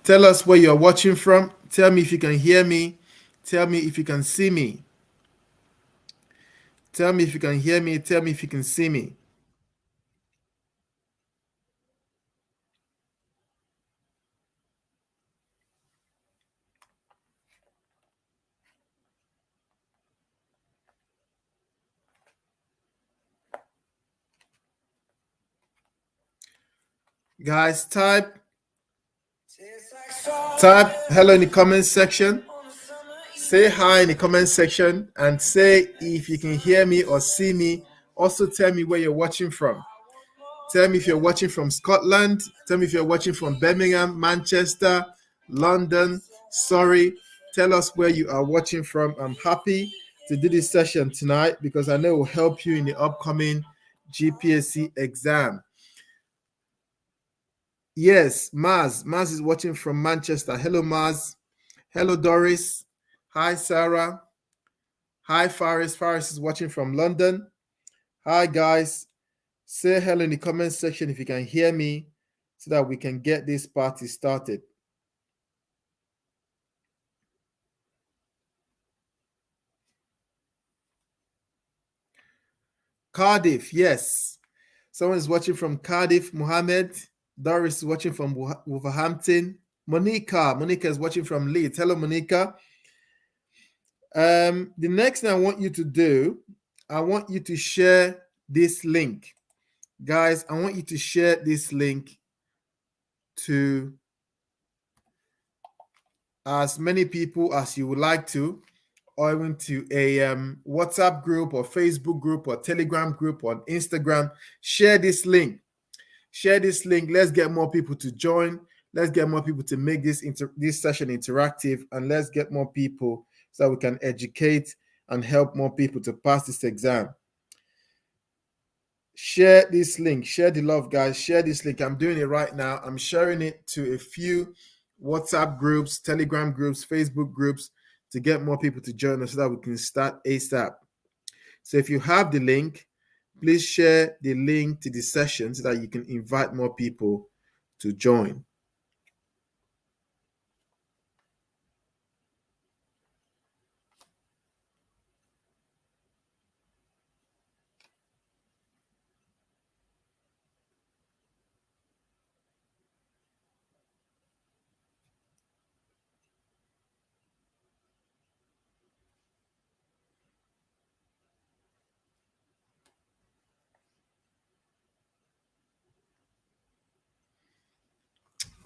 Tell us where you're watching from. Tell me if you can hear me. Tell me if you can see me. Tell me if you can hear me. Tell me if you can see me. Guys, type hello in the comment section. Say hi in the comment section and say if you can hear me or see me. Also tell me where you're watching from. Tell me if you're watching from Scotland. Tell me if you're watching from Birmingham, Manchester, London, Surrey. Tell us where you are watching from. I'm happy to do this session tonight because I know it will help you in the upcoming GPHC exam. Yes, Maz. Maz is watching from Manchester. Hello, Maz. Hello, Doris. Hi, Sarah. Hi, Faris. Faris is watching from London. Hi, guys. Say hello in the comment section if you can hear me so that we can get this party started. Cardiff, yes. Someone is watching from Cardiff, Mohammed. Doris is watching from Wolverhampton. Monica is watching from Leeds. Hello, Monica. The next thing I want you to do, I want you to share this link. Guys, I want you to share this link to as many people as you would like to, or even to a WhatsApp group or Facebook group or Telegram group or Instagram. Share this link. Share this link. Let's get more people to join. Let's get more people to make this session interactive, and let's get more people so that we can educate and help more people to pass this exam. Share this link. Share the love, guys. Share this link. I'm doing it right now. I'm sharing it to a few WhatsApp groups, Telegram groups, Facebook groups to get more people to join us so that we can start ASAP. So if you have the link, please share the link to the session so that you can invite more people to join.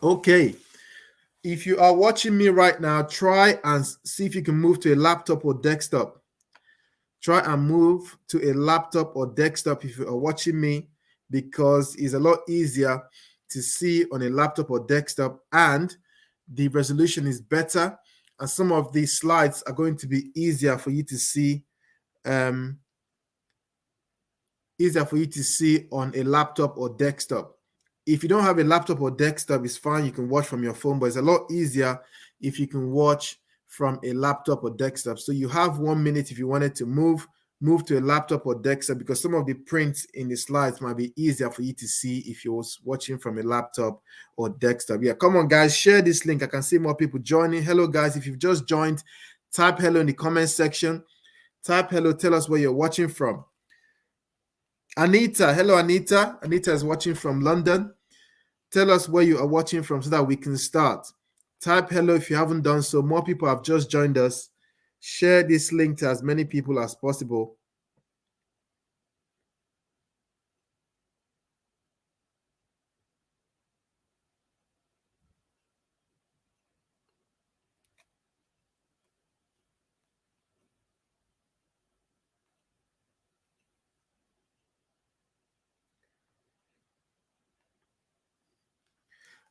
Okay. If you are watching me right now, try and see if you can move to a laptop or desktop. Try and move to a laptop or desktop if you are watching me, because it's a lot easier to see on a laptop or desktop, and the resolution is better, and some of these slides are going to be easier for you to see on a laptop or desktop. If you don't have a laptop or desktop, it's fine. You can watch from your phone, but it's a lot easier if you can watch from a laptop or desktop. So you have 1 minute if you wanted to move to a laptop or desktop, because some of the prints in the slides might be easier for you to see if you're watching from a laptop or desktop. Yeah, come on, guys, share this link. I can see more people joining. Hello, guys. If you've just joined, type hello in the comment section. Type hello. Tell us where you're watching from. Anita, hello, Anita. Anita is watching from London. Tell us where you are watching from so that we can start. Type hello if you haven't done so. More people have just joined us. Share this link to as many people as possible.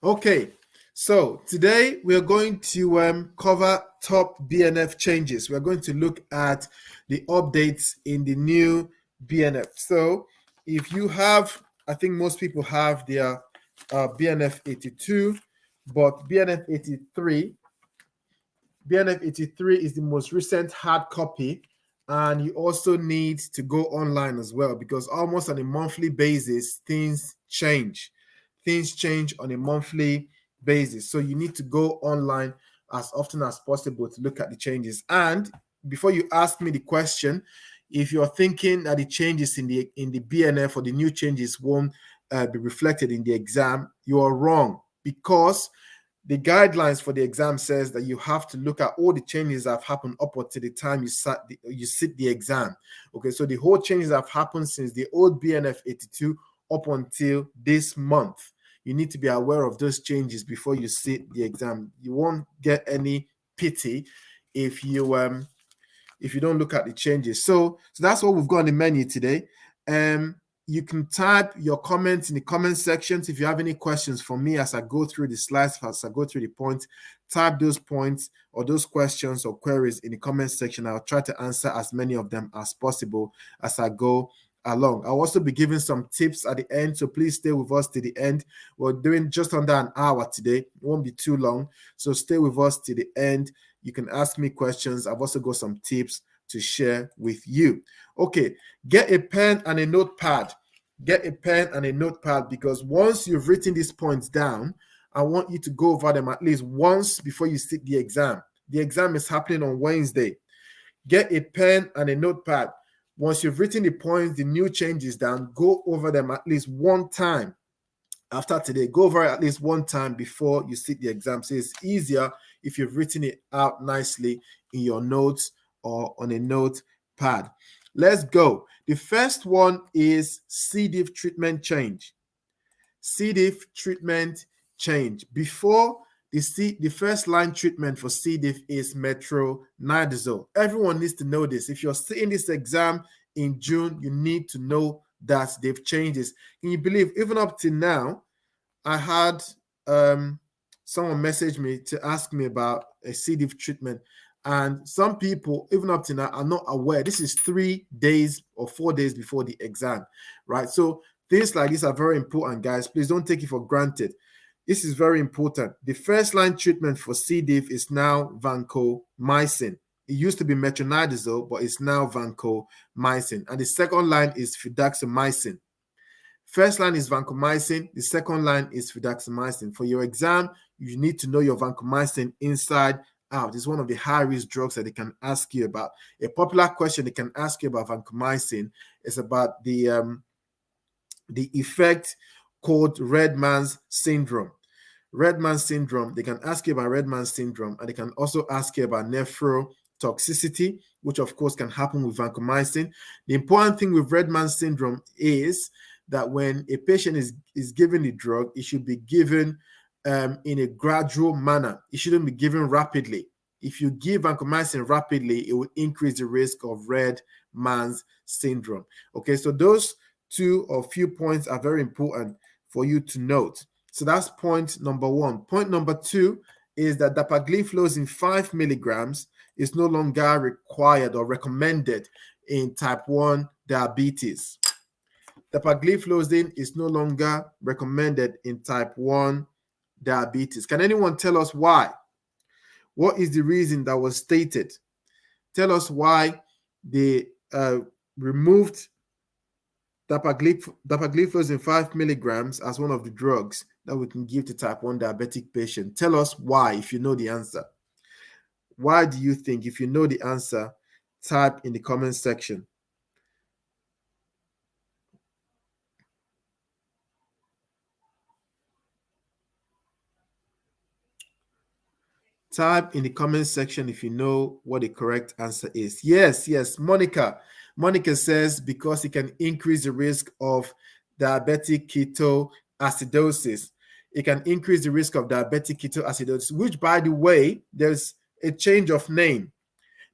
Okay, so today we're going to cover top BNF changes. We're going to look at the updates in the new BNF. So if you have, I think most people have their BNF 82, but BNF 83 is the most recent hard copy, and you also need to go online as well, because almost on a monthly basis things change on a monthly basis. So you need to go online as often as possible to look at the changes. And before you ask me the question, if you're thinking that the changes in the BNF or the new changes won't be reflected in the exam, you are wrong, because the guidelines for the exam says that you have to look at all the changes that have happened up until the time you sit the exam. Okay, so the whole changes that have happened since the old BNF 82 up until this month. You need to be aware of those changes before you sit the exam. You won't get any pity if you don't look at the changes. So that's what we've got on the menu today. You can type your comments in the comment sections. If you have any questions for me as I go through the slides, as I go through the points, type those points or those questions or queries in the comment section. I'll try to answer as many of them as possible as I go along. I'll also be giving some tips at the end, so please stay with us to the end. We're doing just under an hour today. It won't be too long, so stay with us to the end. You can ask me questions. I've also got some tips to share with you. Okay, get a pen and a notepad. Get a pen and a notepad, because once you've written these points down, I want you to go over them at least once before you sit the exam. The exam is happening on Wednesday. Get a pen and a notepad. Once you've written the points, the new changes down, go over them at least one time. After today, go over it at least one time before you sit the exam. So it's easier if you've written it out nicely in your notes or on a notepad. Let's go. The first one is C. diff treatment change. C. diff treatment change. Before the first line treatment for C. diff is metronidazole. Everyone needs to know this. If you're sitting this exam in June, you need to know that they've changed this. Can you believe, even up to now, I had someone message me to ask me about a C. diff treatment. And some people, even up to now, are not aware. This is 3 days or 4 days before the exam, right? So things like this are very important, guys. Please don't take it for granted. This is very important. The first line treatment for C. diff is now vancomycin. It used to be metronidazole, but it's now vancomycin. And the second line is fidaxomicin. First line is vancomycin. The second line is fidaxomicin. For your exam, you need to know your vancomycin inside out. It's one of the high-risk drugs that they can ask you about. A popular question they can ask you about vancomycin is about the effect called red man's syndrome. Red man's syndrome, they can ask you about red man's syndrome, and they can also ask you about nephrotoxicity, which of course can happen with vancomycin. The important thing with red man's syndrome is that when a patient is given the drug, it should be given in a gradual manner. It shouldn't be given rapidly. If you give vancomycin rapidly, it will increase the risk of red man's syndrome. Okay, so those two or few points are very important for you to note. So that's point number one. Point number two is that dapagliflozin 5 milligrams is no longer required or recommended in type 1 diabetes. Dapagliflozin is no longer recommended in type 1 diabetes. Can anyone tell us why? What is the reason that was stated? Tell us why they removed dapagliflozin 5 milligrams as one of the drugs that we can give to type 1 diabetic patient. Tell us why, if you know the answer. Why do you think? If you know the answer, type in the comment section. Type in the comment section if you know what the correct answer is. Yes, Monica. Monica says because it can increase the risk of diabetic ketoacidosis. It can increase the risk of diabetic ketoacidosis, which, by the way, there's a change of name.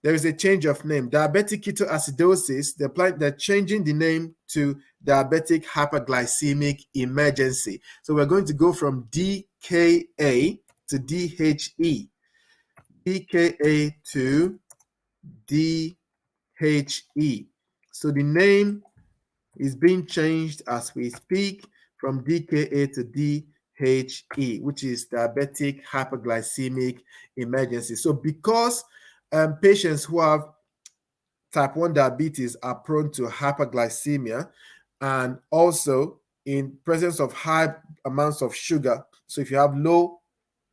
There is a change of name. Diabetic ketoacidosis, they're changing the name to diabetic hyperglycemic emergency. So we're going to go from DKA to DHE. DKA to DHE. So the name is being changed as we speak from DKA to DHE, which is diabetic hyperglycemic emergency. So because patients who have type 1 diabetes are prone to hyperglycemia, and also in presence of high amounts of sugar. So if you have low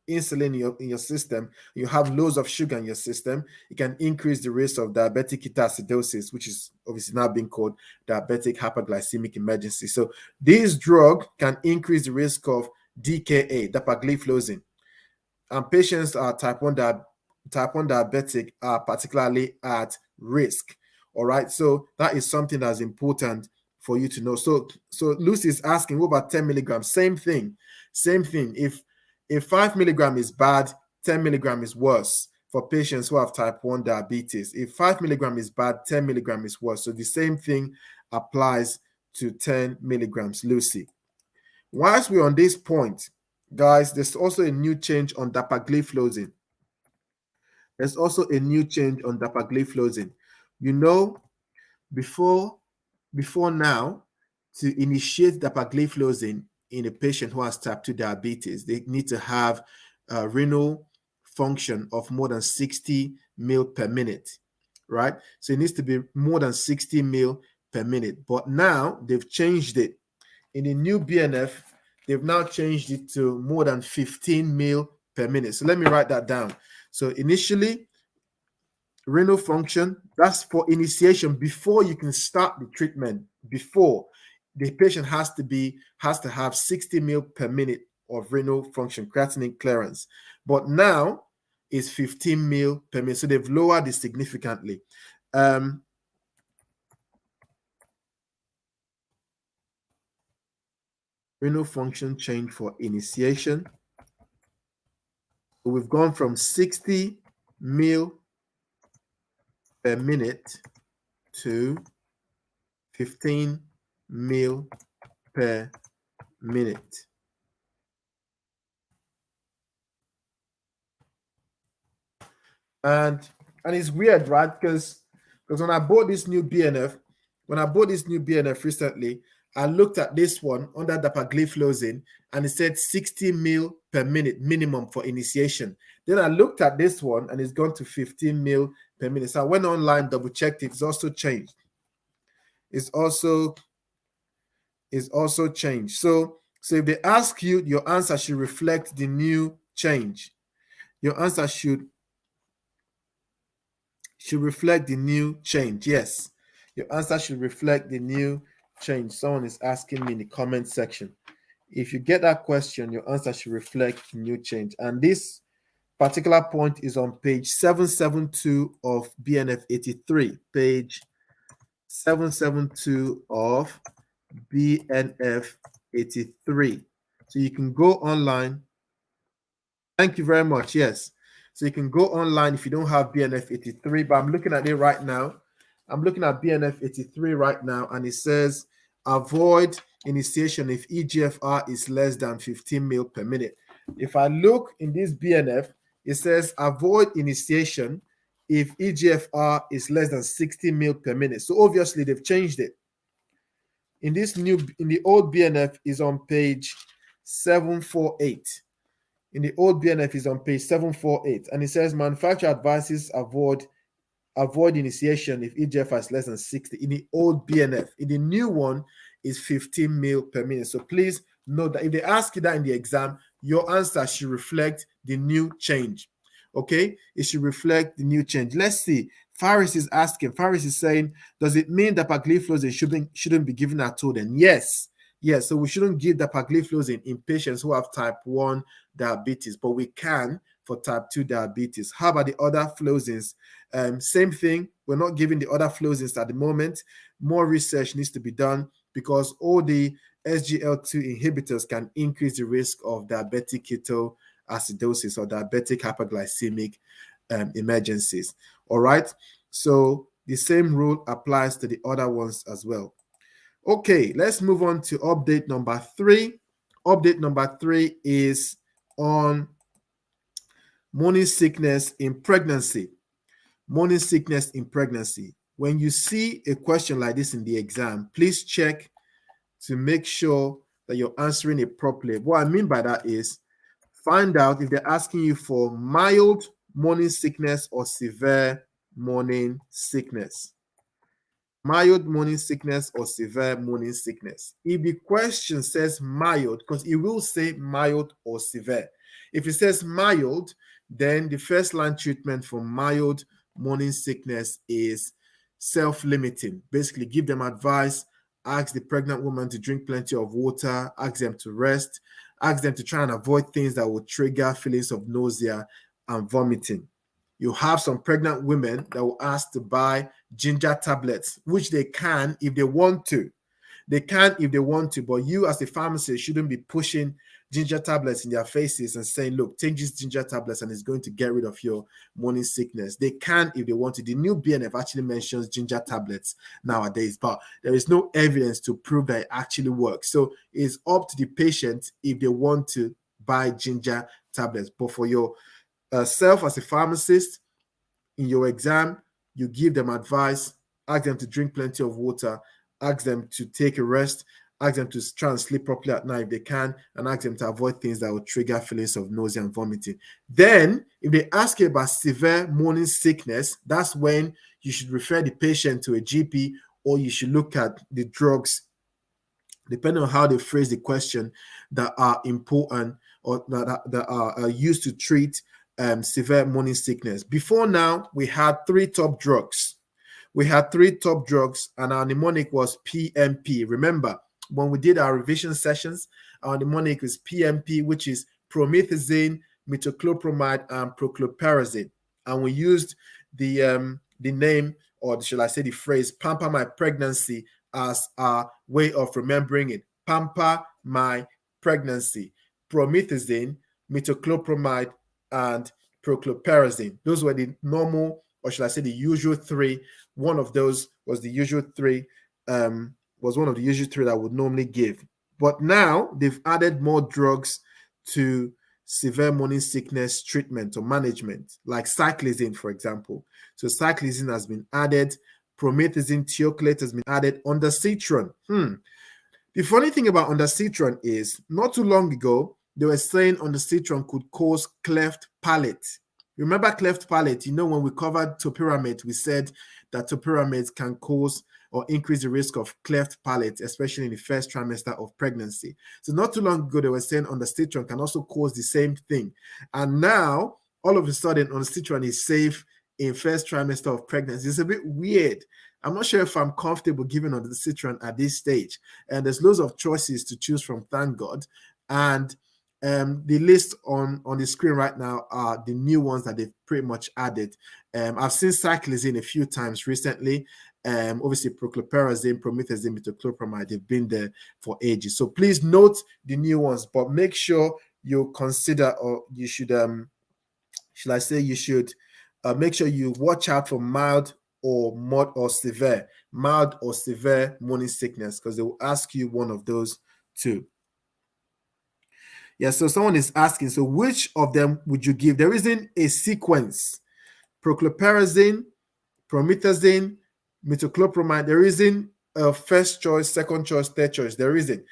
insulin in your system, you have loads of sugar in your system, it can increase the risk of diabetic ketoacidosis, which is obviously now being called diabetic hyperglycemic emergency. So this drug can increase the risk of DKA, dapagliflozin, and patients are type 1 diabetic are particularly at risk. All right, so that is something that's important for you to know. So Lucy is asking, what about 10 milligrams? Same thing. If 5 milligram is bad, 10 milligram is worse for patients who have type 1 diabetes. If 5 milligram is bad, 10 milligram is worse. So the same thing applies to 10 milligrams, Lucy. Whilst we're on this point, guys, there's also a new change on dapagliflozin. There's also a new change on dapagliflozin. You know, before now, to initiate dapagliflozin in a patient who has type 2 diabetes, they need to have a renal function of more than 60 ml per minute, right? So it needs to be more than 60 ml per minute. But now they've changed it. In the new BNF, they've now changed it to more than 15 ml per minute. So let me write that down. So initially, renal function, that's for initiation, before you can start the treatment, before the patient has to have 60 ml per minute of renal function, creatinine clearance. But now it's 15 ml per minute. So they've lowered it significantly. Renal function change for initiation. So we've gone from 60 ml per minute to 15 ml per minute. And it's weird, right? Because when I bought this new BNF, recently, I looked at this one under dapagliflozin and it said 60 ml per minute minimum for initiation. Then I looked at this one and it's gone to 15 ml per minute. So I went online, double checked it. It's also changed. It's also changed. So if they ask you, your answer should reflect the new change. Your answer should reflect the new change. Yes, your answer should reflect the new change. Someone is asking me in the comment section. If you get that question, your answer should reflect the new change. And this particular point is on page 772 of BNF 83. Page 772 of BNF 83. So you can go online. Thank you very much. Yes. So you can go online if you don't have BNF 83, but I'm looking at it right now. I'm looking at BNF 83 right now, and it says avoid initiation if EGFR is less than 15 ml per minute. If I look in this BNF, it says avoid initiation if EGFR is less than 60 ml per minute. So obviously they've changed it. In the old BNF is on page 748. In the old BNF is on page 748, and it says manufacturer advises avoid initiation if EGFR is less than 60 in the old BNF. In the new one is 15 ml per minute. So please note that if they ask you that in the exam, your answer should reflect the new change. Okay, it should reflect the new change. Let's see. Faris is asking. Faris is saying, does it mean that dapagliflozin shouldn't be given at all? Then yes. So we shouldn't give dapagliflozin in patients who have type 1 diabetes, but we can for type 2 diabetes. How about the other flozins? Same thing. We're not giving the other flozins at the moment. More research needs to be done because all the SGLT2 inhibitors can increase the risk of diabetic ketoacidosis or diabetic hyperglycemic emergencies. All right. So the same rule applies to the other ones as well. Okay, let's move on to update number 3. Update number 3 is on morning sickness in pregnancy. Morning sickness in pregnancy. When you see a question like this in the exam, please check to make sure that you're answering it properly. What I mean by that is find out if they're asking you for mild morning sickness or severe morning sickness. Mild morning sickness or severe morning sickness. If the question says mild, because it will say mild or severe. If it says mild, then the first line treatment for mild morning sickness is self-limiting. Basically, give them advice, ask the pregnant woman to drink plenty of water, ask them to rest, ask them to try and avoid things that will trigger feelings of nausea and vomiting. You have some pregnant women that will ask to buy ginger tablets, which they can if they want to. They can if they want to, but you as a pharmacist shouldn't be pushing ginger tablets in their faces and saying, look, take these ginger tablets and it's going to get rid of your morning sickness. They can if they want to. The new BNF actually mentions ginger tablets nowadays, but there is no evidence to prove that it actually works. So it's up to the patient if they want to buy ginger tablets. But for your self as a pharmacist, in your exam, you give them advice, ask them to drink plenty of water, ask them to take a rest, ask them to try and sleep properly at night if they can, and ask them to avoid things that will trigger feelings of nausea and vomiting. Then, if they ask you about severe morning sickness, that's when you should refer the patient to a GP, or you should look at the drugs, depending on how they phrase the question, that are important or that are used to treat severe morning sickness. Before now, we had three top drugs. And our mnemonic was PMP. Remember, when we did our revision sessions, our mnemonic is PMP, which is promethazine, metoclopramide, and prochlorperazine. And we used the name, or should I say the phrase, pamper my pregnancy, as our way of remembering it. Pamper my pregnancy. Promethazine, metoclopramide, and prochlorperazine. Those were the normal, or should I say the usual three. One of those was the usual three, was one of the usual three that I would normally give. But now they've added more drugs to severe morning sickness treatment or management, like cyclizine, for example. So cyclizine has been added. Promethazine thioclate has been added. Ondansetron. The funny thing about ondansetron is, not too long ago, they were saying ondansetron could cause cleft palate. Remember cleft palate? You know, when we covered topiramate, we said that topiramate can cause or increase the risk of cleft palate, especially in the first trimester of pregnancy. So not too long ago, they were saying ondansetron can also cause the same thing. And now, all of a sudden, ondansetron is safe in first trimester of pregnancy. It's a bit weird. I'm not sure if I'm comfortable giving ondansetron at this stage. And there's loads of choices to choose from, thank God. And the list on the screen right now are the new ones that they've pretty much added. I've seen cyclizine a few times recently. Obviously, prochlorperazine, promethazine, metoclopramide, they've been there for ages. So please note the new ones, but make sure you consider, or you should, you should make sure you watch out for mild or severe morning sickness, because they will ask you one of those too. Yeah, so someone is asking, so which of them would you give? There isn't a sequence. Prochlorperazine, promethazine, metoclopramide, there isn't a first choice, second choice, third choice. There isn't.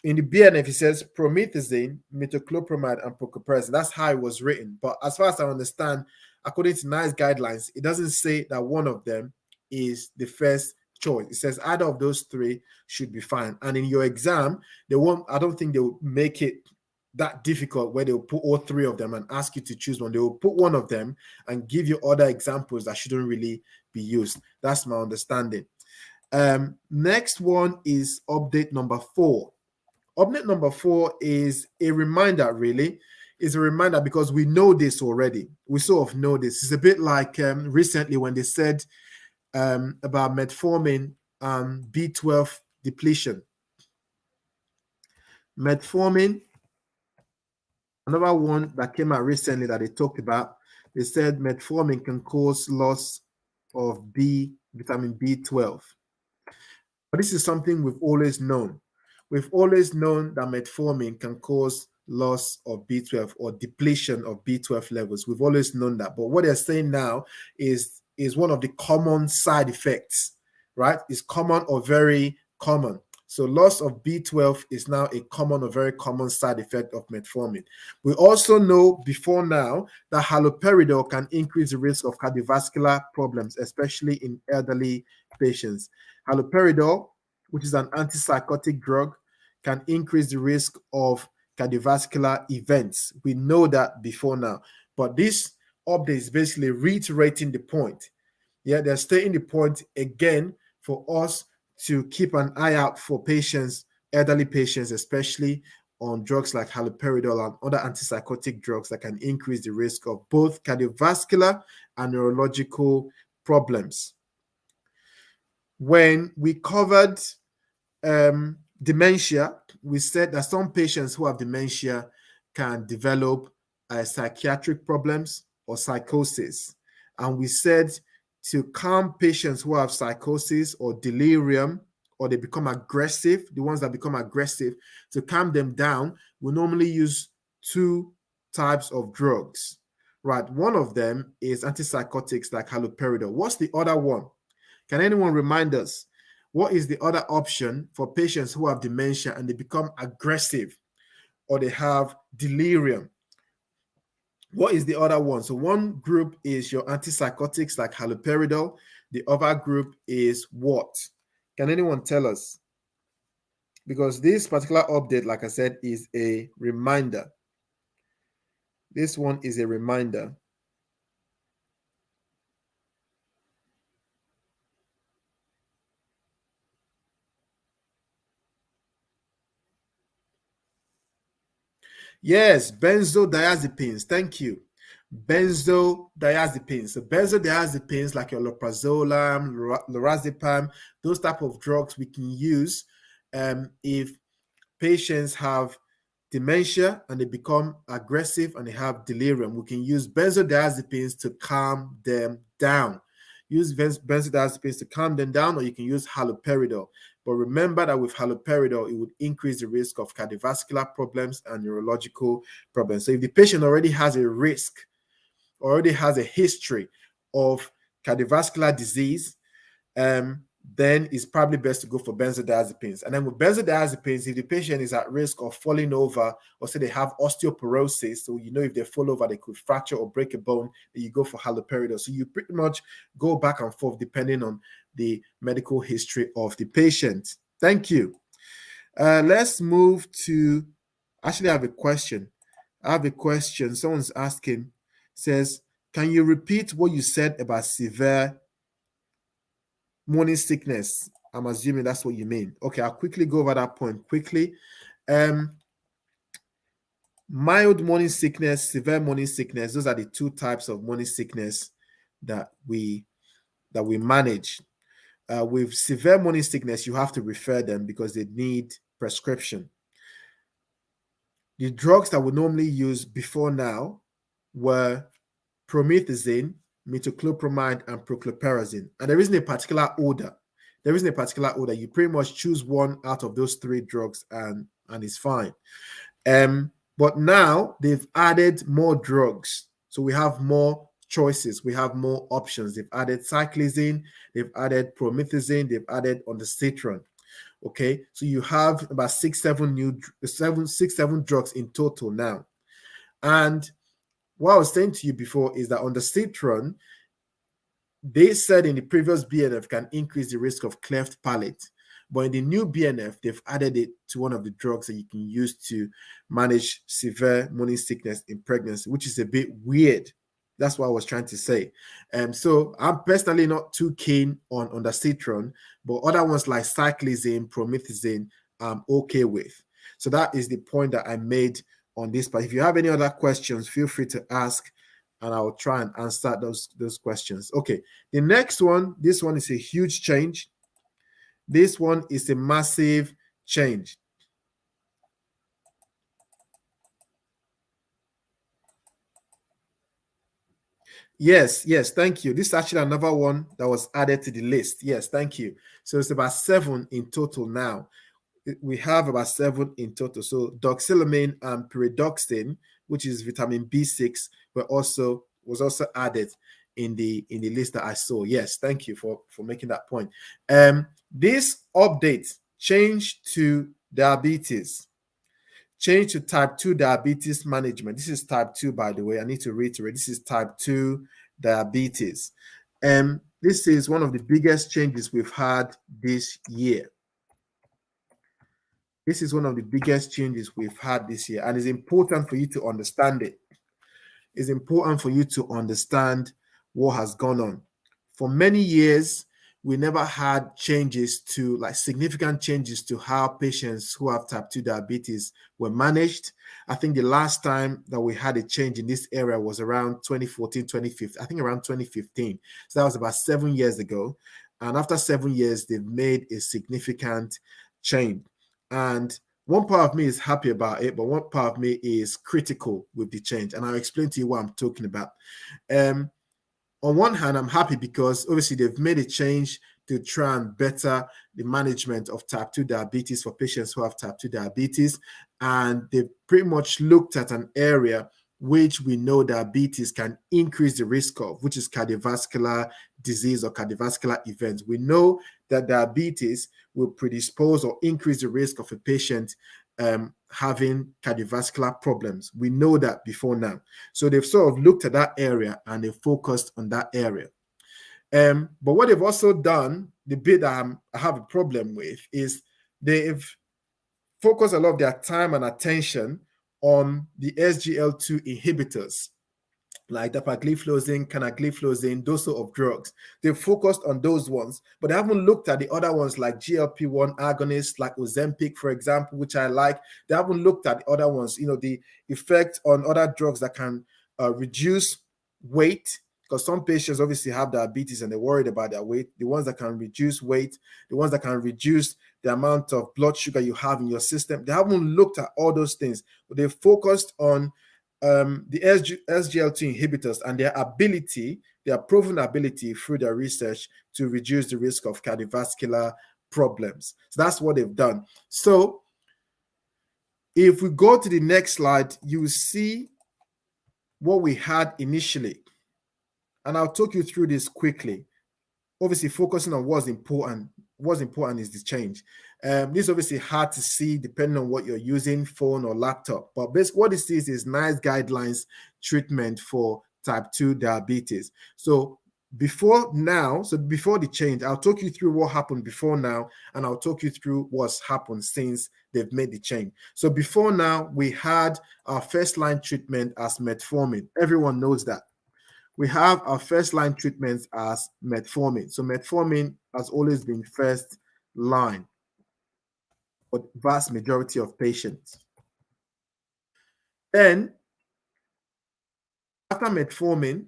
In the BNF, it says promethazine, metoclopramide, and prochlorperazine. That's how it was written. But as far as I understand, according to NICE guidelines, it doesn't say that one of them is the first choice. It says either of those three should be fine. And in your exam, I don't think they will make it that difficult where they'll put all three of them and ask you to choose one. They will put one of them and give you other examples that shouldn't really be used. That's my understanding. Next one is update number 4. Update number 4 is a reminder, really. It's a reminder because we know this already. We sort of know this. It's a bit like recently when they said about metformin and B12 depletion. Metformin, another one that came out recently that they talked about, they said metformin can cause loss of vitamin B12. But this is something we've always known. We've always known that metformin can cause loss of B12 or depletion of B12 levels. We've always known that. But what they're saying now is one of the common side effects, right? It's common or very common. So loss of B12 is now a common or very common side effect of metformin. We also know before now that haloperidol can increase the risk of cardiovascular problems, especially in elderly patients. Haloperidol, which is an antipsychotic drug, can increase the risk of cardiovascular events. We know that before now, but this update is basically reiterating the point. Yeah, they're stating the point again for us to keep an eye out for patients, elderly patients, especially on drugs like haloperidol and other antipsychotic drugs that can increase the risk of both cardiovascular and neurological problems. When we covered dementia, we said that some patients who have dementia can develop psychiatric problems or psychosis. And we said to calm patients who have psychosis or delirium, or they become aggressive, the ones that become aggressive, to calm them down, we normally use two types of drugs, right? One of them is antipsychotics like haloperidol. What's the other one? Can anyone remind us? What is the other option for patients who have dementia and they become aggressive or they have delirium? What is the other one? So one group is your antipsychotics like haloperidol. The other group is what? Can anyone tell us? Because this particular update, like I said, is a reminder. This one is a reminder. Yes, benzodiazepines. Thank you. Benzodiazepines. So benzodiazepines like your loprazolam, lorazepam, those type of drugs we can use if patients have dementia and they become aggressive and they have delirium. We can use benzodiazepines to calm them down. Use benzodiazepines to calm them down, or you can use haloperidol. But remember that with haloperidol, it would increase the risk of cardiovascular problems and neurological problems. So if the patient already has a risk, already has a history of cardiovascular disease, then it's probably best to go for benzodiazepines. And then with benzodiazepines, if the patient is at risk of falling over, or say they have osteoporosis, so you know if they fall over, they could fracture or break a bone, then you go for haloperidol. So you pretty much go back and forth depending on the medical history of the patient. Thank you. Let's move to, actually I have a question. Someone's asking, says, can you repeat what you said about severe morning sickness? I'm assuming that's what you mean. Okay, I'll quickly go over that point quickly. Mild morning sickness, severe morning sickness, those are the two types of morning sickness that we manage. With severe morning sickness, you have to refer them because they need prescription. The drugs that we normally use before now were promethazine, metoclopramide, and prochlorperazine. And there isn't a particular order. You pretty much choose one out of those three drugs and it's fine. But now they've added more drugs. So we have more choices. We have more options. They've added cyclizine, they've added promethazine, they've added ondansetron. Okay, so you have about six, seven drugs in total now. And what I was saying to you before is that ondansetron, they said in the previous BNF can increase the risk of cleft palate. But in the new BNF, they've added it to one of the drugs that you can use to manage severe morning sickness in pregnancy, which is a bit weird. That's what I was trying to say. So I'm personally not too keen on ondansetron, but other ones like cyclizine, promethazine, I'm okay with. So that is the point that I made on this. But if you have any other questions, feel free to ask, and I'll try and answer those questions. Okay, the next one, this one is a huge change. This one is a massive change. Yes, thank you. This is actually another one that was added to the list. Yes, thank you. So it's about 7 in total now. We have about 7 in total. So doxylamine and pyridoxine, which is vitamin B6, was also added in the list that I saw. Yes, thank you for making that point. This update changed to diabetes. Change to type 2 diabetes management. This is type 2, by the way. I need to reiterate. This is type 2 diabetes. This is one of the biggest changes we've had this year. This is one of the biggest changes we've had this year, and it's important for you to understand it. It's important for you to understand what has gone on. For many years, we never had changes to, like, significant changes to how patients who have type 2 diabetes were managed. I think the last time that we had a change in this area was around 2014, 2015, I think around 2015. So that was about 7 years ago. And after 7 years, they've made a significant change. And one part of me is happy about it, but one part of me is critical with the change. And I'll explain to you what I'm talking about. On one hand, I'm happy because obviously they've made a change to try and better the management of type 2 diabetes for patients who have type 2 diabetes. And they've pretty much looked at an area which we know diabetes can increase the risk of, which is cardiovascular disease or cardiovascular events. We know that diabetes will predispose or increase the risk of a patient having cardiovascular problems. We know that before now. So they've sort of looked at that area and they focused on that area. But what they've also done, the bit that I have a problem with, is they've focused a lot of their time and attention on the SGLT2 inhibitors, like dapagliflozin, canagliflozin, those sort of drugs. They've focused on those ones, but they haven't looked at the other ones like GLP-1 agonists, like Ozempic, for example, which I like. They haven't looked at the other ones, the effect on other drugs that can reduce weight, because some patients obviously have diabetes and they're worried about their weight. The ones that can reduce weight, the ones that can reduce the amount of blood sugar you have in your system. They haven't looked at all those things, but they've focused on the SGLT inhibitors and their proven ability through their research to reduce the risk of cardiovascular problems. So that's what they've done. So if we go to the next slide, you see what we had initially. And I'll talk you through this quickly. Obviously, focusing on what's important. What's important is the change. This is obviously hard to see depending on what you're using, phone or laptop. But basically what this is NICE guidelines treatment for type 2 diabetes. So before the change, I'll talk you through what happened before now, and I'll talk you through what's happened since they've made the change. So before now, we had our first line treatment as metformin. Everyone knows that. We have our first line treatments as metformin. So metformin has always been first line for the vast majority of patients. Then, after metformin,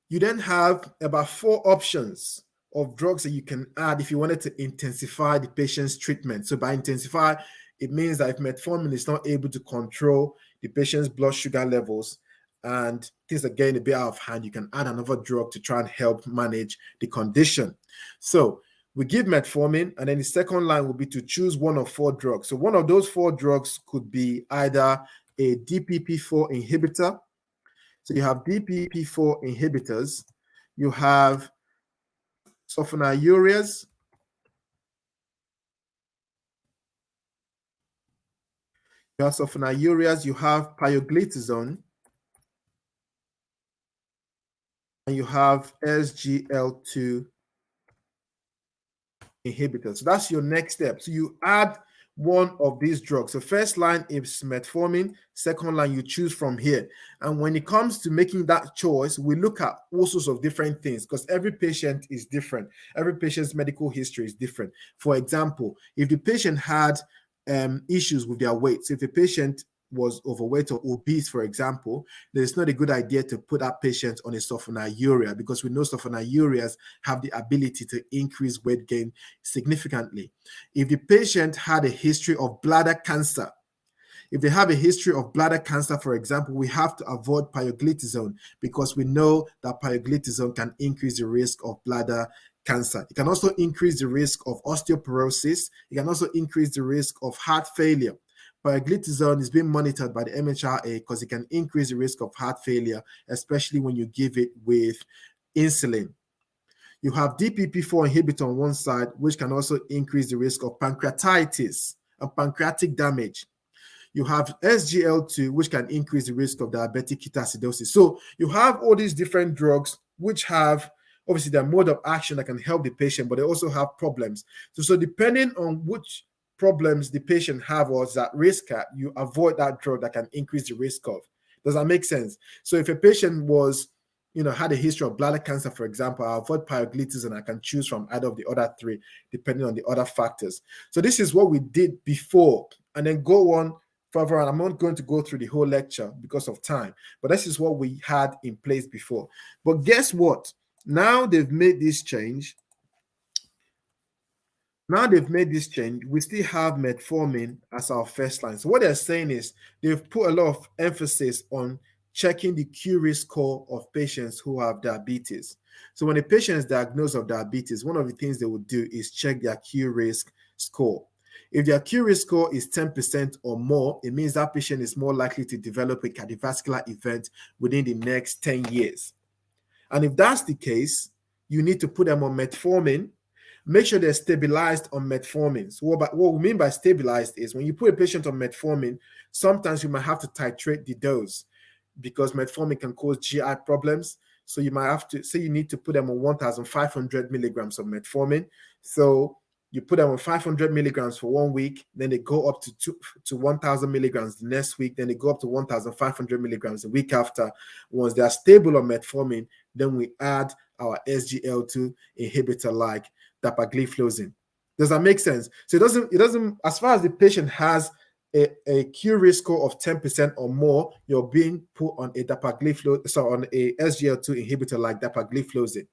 you then have about 4 options of drugs that you can add if you wanted to intensify the patient's treatment. So by intensify, it means that if metformin is not able to control the patient's blood sugar levels, and things are getting a bit out of hand, you can add another drug to try and help manage the condition. So we give metformin, and then the second line will be to choose one of 4 drugs. So one of those 4 drugs could be either a DPP4 inhibitor. So you have DPP4 inhibitors. You have sulfonylureas. You have sulfonylureas. You have pioglitazone. And you have SGLT2 inhibitors. So that's your next step. So you add one of these drugs. So first line is metformin. Second line, you choose from here. And when it comes to making that choice, we look at all sorts of different things because every patient is different. Every patient's medical history is different. For example, if the patient had issues with their weight, so if the patient was overweight or obese, for example, then it's not a good idea to put that patient on a sulfonylurea because we know sulfonylureas have the ability to increase weight gain significantly. If the patient had a history of bladder cancer, if they have a history of bladder cancer, for example, we have to avoid pioglitazone because we know that pioglitazone can increase the risk of bladder cancer. It can also increase the risk of osteoporosis. It can also increase the risk of heart failure. Pioglitazone is being monitored by the MHRA because it can increase the risk of heart failure, especially when you give it with insulin. You have DPP4 inhibitor on one side, which can also increase the risk of pancreatitis and pancreatic damage. You have SGLT2, which can increase the risk of diabetic ketoacidosis. So you have all these different drugs which have obviously their mode of action that can help the patient, but they also have problems. So depending on which problems the patient have or is at risk at, you avoid that drug that can increase the risk of. Does that make sense? So if a patient was, had a history of bladder cancer, for example, I avoid pyoglitazone and I can choose from either of the other three, depending on the other factors. So this is what we did before, and then go on further. And I'm not going to go through the whole lecture because of time, but this is what we had in place before. But guess what? Now they've made this change. We still have metformin as our first line. So what they're saying is they've put a lot of emphasis on checking the Curie score of patients who have diabetes. So when a patient is diagnosed of diabetes, one of the things they would do is check their Curie score. If their Curie score is 10% or more, it means that patient is more likely to develop a cardiovascular event within the next 10 years. And if that's the case, you need to put them on metformin. Make sure they're stabilized on metformin. So what we mean by stabilized is when you put a patient on metformin, sometimes you might have to titrate the dose because metformin can cause GI problems. So you might have to say you need to put them on 1,500 milligrams of metformin. So you put them on 500 milligrams for 1 week, then they go up to 1,000 milligrams the next week, then they go up to 1,500 milligrams the week after. Once they are stable on metformin, then we add our SGLT2 inhibitor like dapagliflozin. Does that make sense? So it doesn't, as far as the patient has a Curie score of 10% or more, you're being put on a on a SGLT2 inhibitor like dapagliflozin.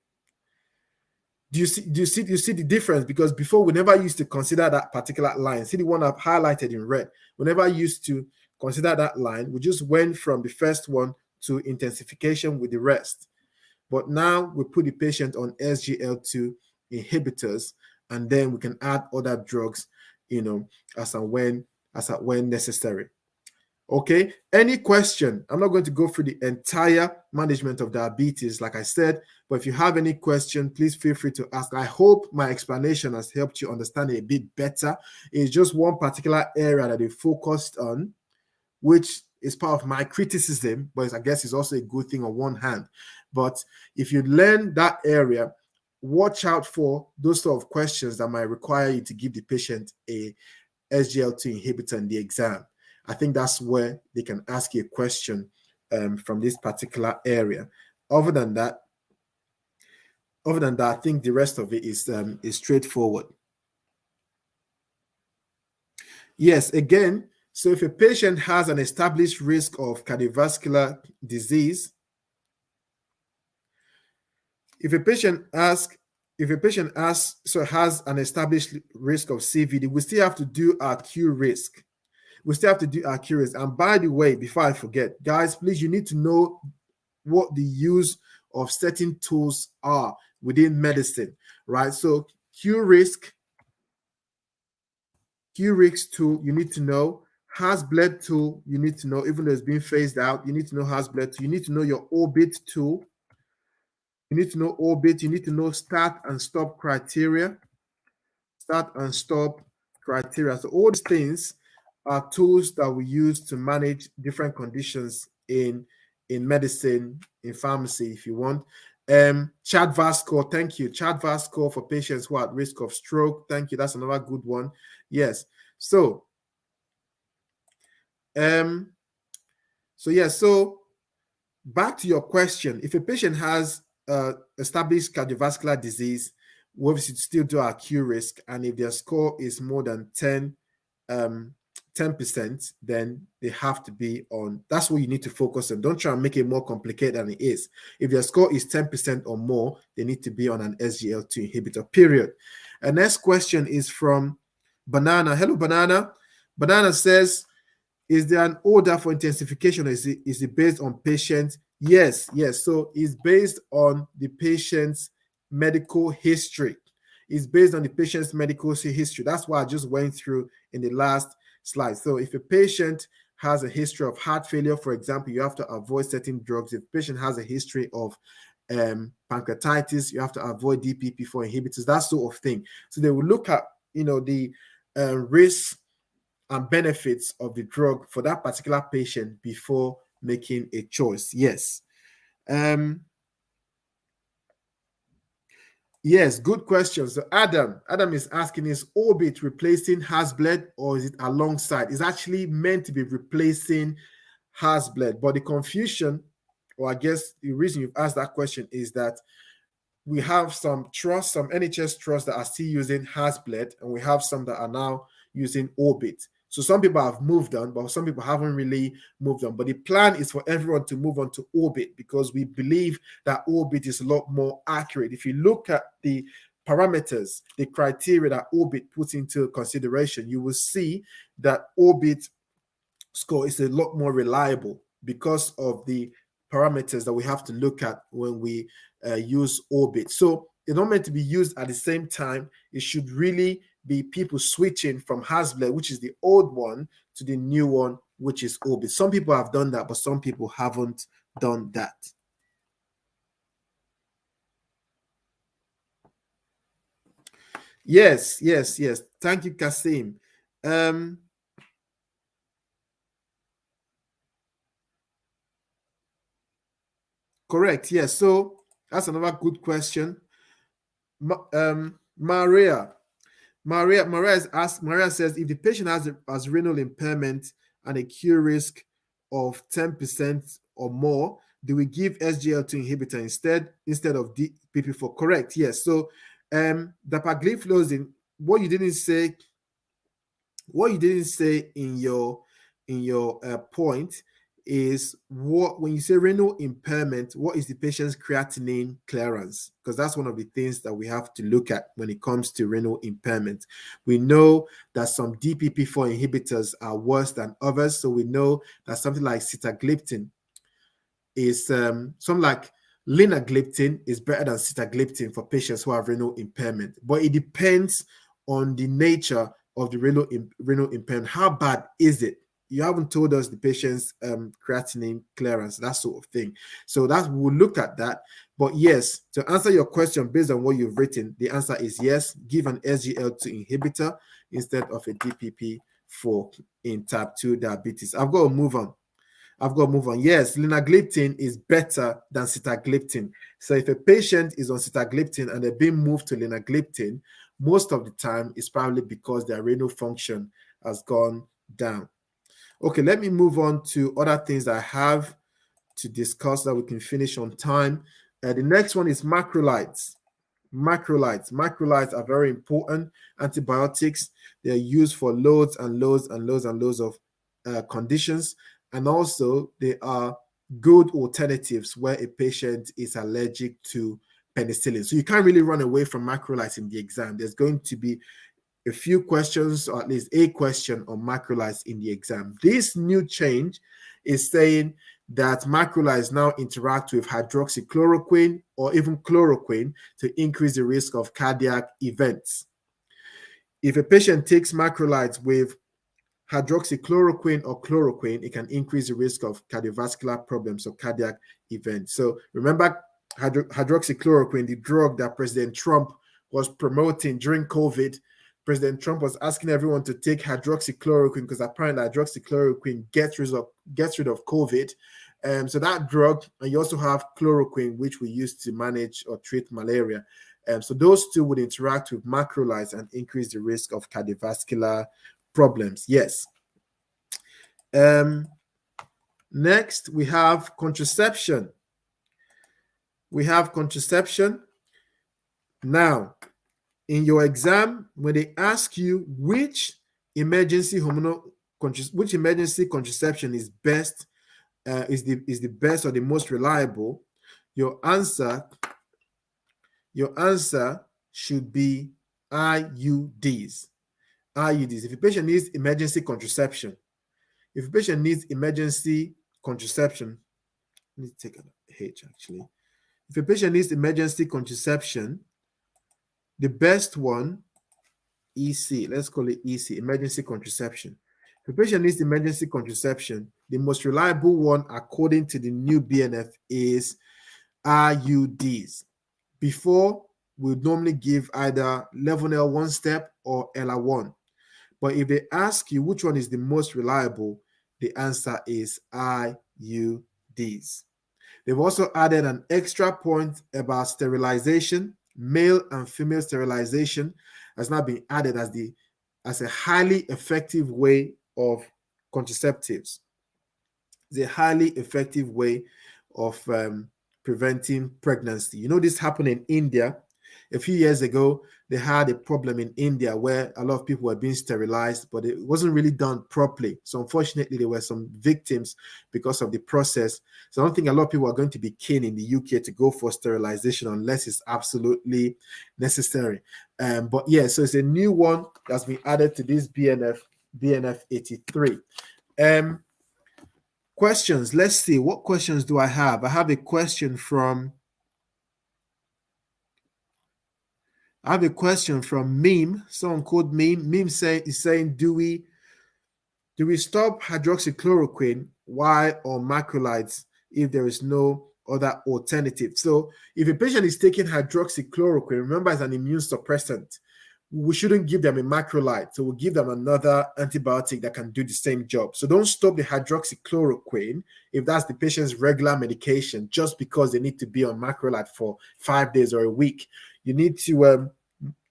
Do you see the difference? Because before we never used to consider that particular line. See the one I've highlighted in red. We never used to consider that line. We just went from the first one to intensification with the rest. But now we put the patient on SGLT2 inhibitors, and then we can add other drugs, as and when necessary. Okay, any question? I'm not going to go through the entire management of diabetes, like I said, but if you have any question, please feel free to ask. I hope my explanation has helped you understand it a bit better. It's just one particular area that they focused on, which is part of my criticism, but I guess it's also a good thing on one hand. But if you learn that area, watch out for those sort of questions that might require you to give the patient a SGLT2 inhibitor in the exam. I think that's where they can ask you a question from this particular area. Other than that, I think the rest of it is straightforward. Yes, again, so if a patient has an established risk of cardiovascular disease, if a patient has an established risk of CVD, we still have to do our Q risk. And by the way, before I forget, guys, please, you need to know what the use of certain tools are within medicine, right? So Q risk tool, you need to know. Has bled tool, you need to know, even though it's being phased out, you need to know has bled tool. You need to know your orbit tool. You need to know orbit. You need to know start and stop criteria. So all these things are tools that we use to manage different conditions in medicine, in pharmacy, if you want. CHA2DS2-VASc score, thank you. CHA2DS2-VASc score for patients who are at risk of stroke. Thank you. That's another good one. Yes. So back to your question. If a patient has established cardiovascular disease, we obviously still do our Q risk, and if their score is more than 10%, then they have to be on. That's what you need to focus on. Don't try and make it more complicated than it is. If their score is 10% or more, they need to be on an SGLT2 inhibitor, period. And next question is from Banana. Hello, Banana. Banana says, is there an order for intensification, or is it based on patient? Yes. So it's based on the patient's medical history. It's based on the patient's medical history. That's what I just went through in the last slide. So if a patient has a history of heart failure, for example, you have to avoid certain drugs. If a patient has a history of pancreatitis, you have to avoid DPP4 inhibitors, that sort of thing. So they will look at, the risks and benefits of the drug for that particular patient before making a choice. Yes. Yes, good question. So Adam is asking, is Orbit replacing Hasbled or is it alongside? It's actually meant to be replacing Hasbled, but the confusion, or I guess the reason you've asked that question is that we have some trusts, some NHS trusts that are still using Hasbled, and we have some that are now using Orbit. So some people have moved on, but some people haven't really moved on. But the plan is for everyone to move on to Orbit because we believe that Orbit is a lot more accurate. If you look at the parameters, the criteria that Orbit puts into consideration, you will see that Orbit score is a lot more reliable because of the parameters that we have to look at when we use Orbit. So they're not meant to be used at the same time. It should really be people switching from Hasbled, which is the old one, to the new one, which is Orbit. Some people have done that, but some people haven't done that. Yes. Thank you, Kasim. Correct. Yes. So that's another good question. Maria Maria says, if the patient has renal impairment and a Q risk of 10% or more, do we give SGLT2 inhibitor instead of DPP4? Correct. Yes. So dapagliflozin, what you didn't say in your point is, what when you say renal impairment, what is the patient's creatinine clearance? Because that's one of the things that we have to look at when it comes to renal impairment. We know that some DPP4 inhibitors are worse than others. So we know that something like sitagliptin is something like linagliptin is better than sitagliptin for patients who have renal impairment. But it depends on the nature of the renal impairment. How bad is it? You haven't told us the patient's creatinine clearance, that sort of thing. So we'll look at that. But yes, to answer your question based on what you've written, the answer is yes. Give an SGLT2 inhibitor instead of a DPP4 in type 2 diabetes. I've got to move on. Yes, linagliptin is better than sitagliptin. So if a patient is on sitagliptin and they're being moved to linagliptin, most of the time it's probably because their renal function has gone down. Okay, let me move on to other things I have to discuss that we can finish on time. The next one is macrolides. Macrolides are very important antibiotics. They're used for loads and loads and loads and loads of conditions. And also, they are good alternatives where a patient is allergic to penicillin. So you can't really run away from macrolides in the exam. There's going to be a few questions, or at least a question on macrolides in the exam. This new change is saying that macrolides now interact with hydroxychloroquine or even chloroquine to increase the risk of cardiac events. If a patient takes macrolides with hydroxychloroquine or chloroquine, it can increase the risk of cardiovascular problems or cardiac events. So remember hydroxychloroquine, the drug that President Trump was promoting during COVID. President Trump was asking everyone to take hydroxychloroquine because apparently hydroxychloroquine gets rid of COVID. So that drug, and you also have chloroquine, which we use to manage or treat malaria. So those two would interact with macrolides and increase the risk of cardiovascular problems. Yes. Next, we have contraception. Now, in your exam, when they ask you which emergency contraception is best, is the best or the most reliable, your answer should be IUDs. If a patient needs emergency contraception, let me take an H actually. If a patient needs emergency contraception, the best one, EC, let's call it EC, emergency contraception. If a patient needs emergency contraception, the most reliable one, according to the new BNF, is IUDs. Before, we would normally give either Levonorel one-step or Ella-1. But if they ask you which one is the most reliable, the answer is IUDs. They've also added an extra point about sterilization male and female sterilization has now been added as a highly effective way of contraceptives. It's a highly effective way of preventing pregnancy. You know, this happened in India. A few years ago, they had a problem in India where a lot of people were being sterilized, but it wasn't really done properly. So unfortunately, there were some victims because of the process. So I don't think a lot of people are going to be keen in the UK to go for sterilization unless it's absolutely necessary. But yeah, so it's a new one that's been added to this BNF 83. Questions. Let's see. What questions do I have? I have a question from Meme. Someone called Meme. Meme is saying, do we stop hydroxychloroquine while on macrolides if there is no other alternative? So if a patient is taking hydroxychloroquine, remember it's an immune suppressant, we shouldn't give them a macrolide. So we'll give them another antibiotic that can do the same job. So don't stop the hydroxychloroquine if that's the patient's regular medication just because they need to be on macrolide for 5 days or a week. You need to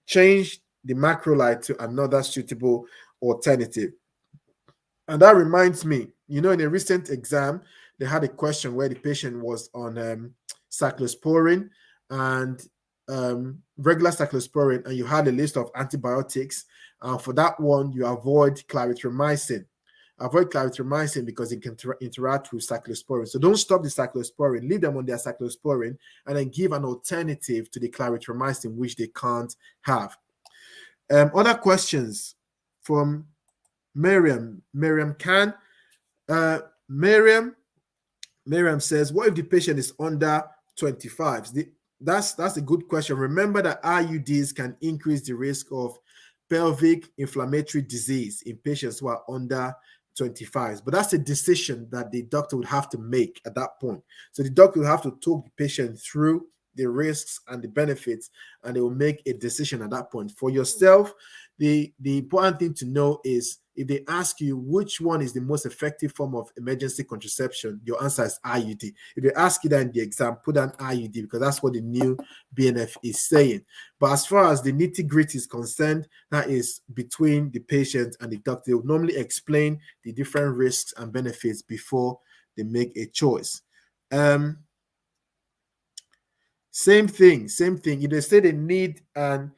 change the macrolide to another suitable alternative. And that reminds me, you know, in a recent exam, they had a question where the patient was on cyclosporin and regular cyclosporin, and you had a list of antibiotics. For that one, you avoid clarithromycin. Avoid clarithromycin because it can interact with cyclosporin. So don't stop the cyclosporin. Leave them on their cyclosporin and then give an alternative to the clarithromycin, which they can't have. Other questions from Miriam Khan. Miriam says, what if the patient is under 25? That's a good question. Remember that IUDs can increase the risk of pelvic inflammatory disease in patients who are under 25. But that's a decision that the doctor would have to make at that point. So the doctor will have to talk the patient through the risks and the benefits, and they will make a decision at that point. For yourself, the important thing to know is if they ask you which one is the most effective form of emergency contraception, your answer is IUD. If they ask you that in the exam, put down IUD because that's what the new BNF is saying. But as far as the nitty-gritty is concerned, that is between the patient and the doctor. They will normally explain the different risks and benefits before they make a choice. Same thing. If they say they need an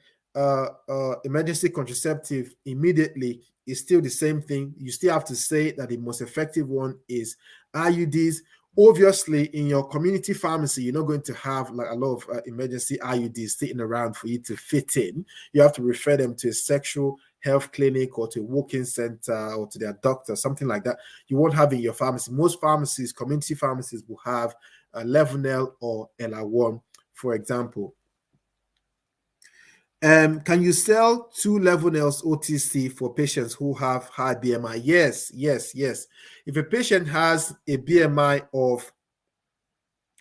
emergency contraceptive immediately, it's still the same thing. You still have to say that the most effective one is IUDs. Obviously, in your community pharmacy, you're not going to have like a lot of emergency IUDs sitting around for you to fit in. You have to refer them to a sexual health clinic or to a walk-in center or to their doctor, something like that. You won't have it in your pharmacy. Most pharmacies, community pharmacies, will have Levural or LR1, for example. Can you sell 2 Levunels OTC for patients who have high BMI? Yes. If a patient has a BMI of,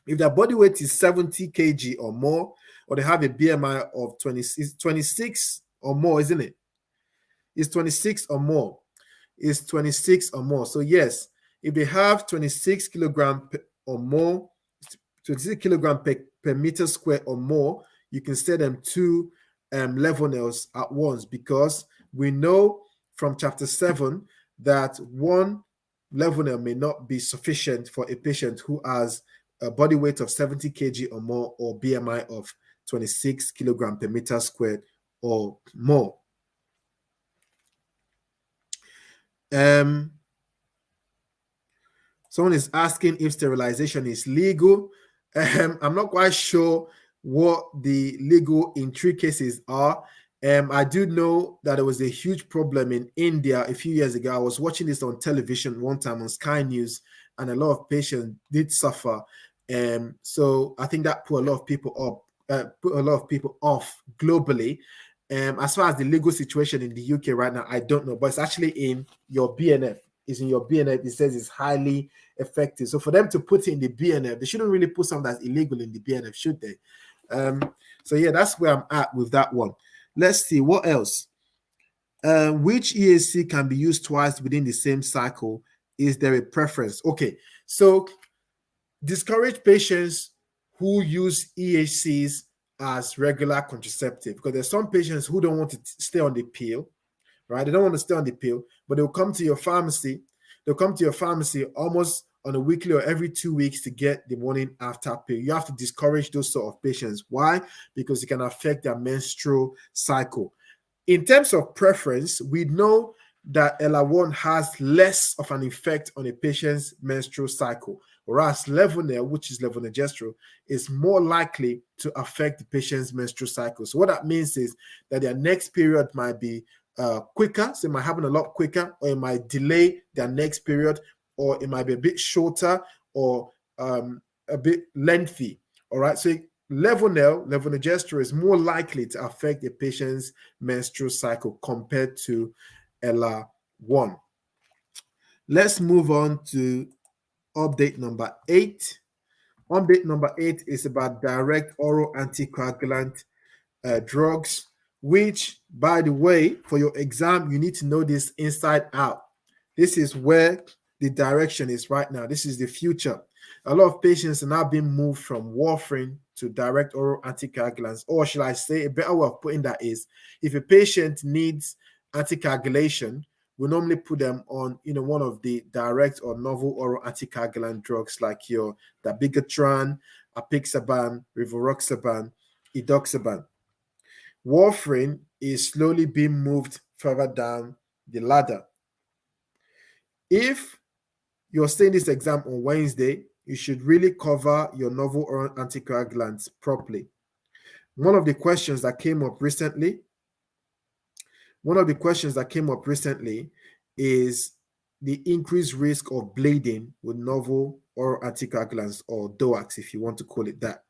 if their body weight is 70 kg or more, or they have a BMI of 26 or more, isn't it? It's 26 or more. It's 26 or more. So yes, if they have 26 kilogram or more, 26 kilogram per meter square or more, you can sell them 2 Levunels at once, because we know from chapter 7 that 1 Levunel may not be sufficient for a patient who has a body weight of 70 kg or more or BMI of 26 kilogram per meter squared or more. Someone is asking if sterilization is legal. I'm not quite sure what the legal intricacies are. I do know that there was a huge problem in India a few years ago. I was watching this on television one time on Sky News, and a lot of patients did suffer. So I think that put a lot of people off globally. As far as the legal situation in the UK right now, I don't know, but it's actually in your BNF. It's in your BNF. It says it's highly effective. So for them to put it in the BNF, they shouldn't really put something that's illegal in the BNF, should they? So yeah, that's where I'm at with that one. Let's see what else. Which EAC can be used twice within the same cycle? Is there a preference? Okay, so discourage patients who use EACs as regular contraceptive, because there's some patients who don't want to stay on the pill, right? They don't want to stay on the pill, but they'll come to your pharmacy. They'll come to your pharmacy almost on a weekly or every 2 weeks to get the morning after pill. You have to discourage those sort of patients. Why? Because it can affect their menstrual cycle. In terms of preference, we know that ELA1 has less of an effect on a patient's menstrual cycle, whereas Levonorgestrel, which is levonorgestrel, is more likely to affect the patient's menstrual cycle. So what that means is that their next period might be quicker, so it might happen a lot quicker, or it might delay their next period, or it might be a bit shorter or a bit lengthy. All right, so levonorgestrel is more likely to affect a patient's menstrual cycle compared to ELA1. Let's move on to update number 8. Update number 8 is about direct oral anticoagulant drugs, which, by the way, for your exam, you need to know this inside out. This is where the direction is right now. This is the future. A lot of patients are now being moved from warfarin to direct oral anticoagulants, or should I say, a better way of putting that is, if a patient needs anticoagulation, we normally put them on, one of the direct or novel oral anticoagulant drugs like your dabigatran, apixaban, rivaroxaban, edoxaban. Warfarin is slowly being moved further down the ladder. If you're saying this exam on Wednesday, you should really cover your novel oral anticoagulants properly. One of the questions that came up recently is the increased risk of bleeding with novel oral anticoagulants, or DOACs, if you want to call it that.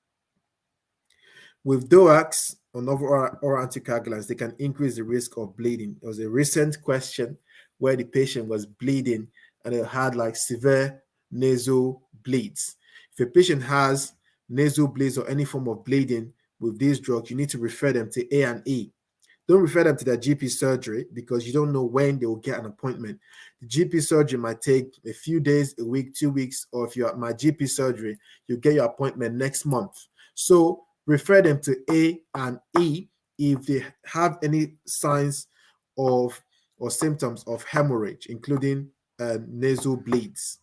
With DOACs or novel oral anticoagulants, they can increase the risk of bleeding. There was a recent question where the patient was bleeding and it had like severe nasal bleeds. If a patient has nasal bleeds or any form of bleeding with these drugs, you need to refer them to A&E. Don't refer them to their GP surgery, because you don't know when they will get an appointment. The GP surgery might take a few days, a week, 2 weeks, or if you're at my GP surgery, you get your appointment next month. So refer them to A&E if they have any signs of or symptoms of hemorrhage, including nasal bleeds.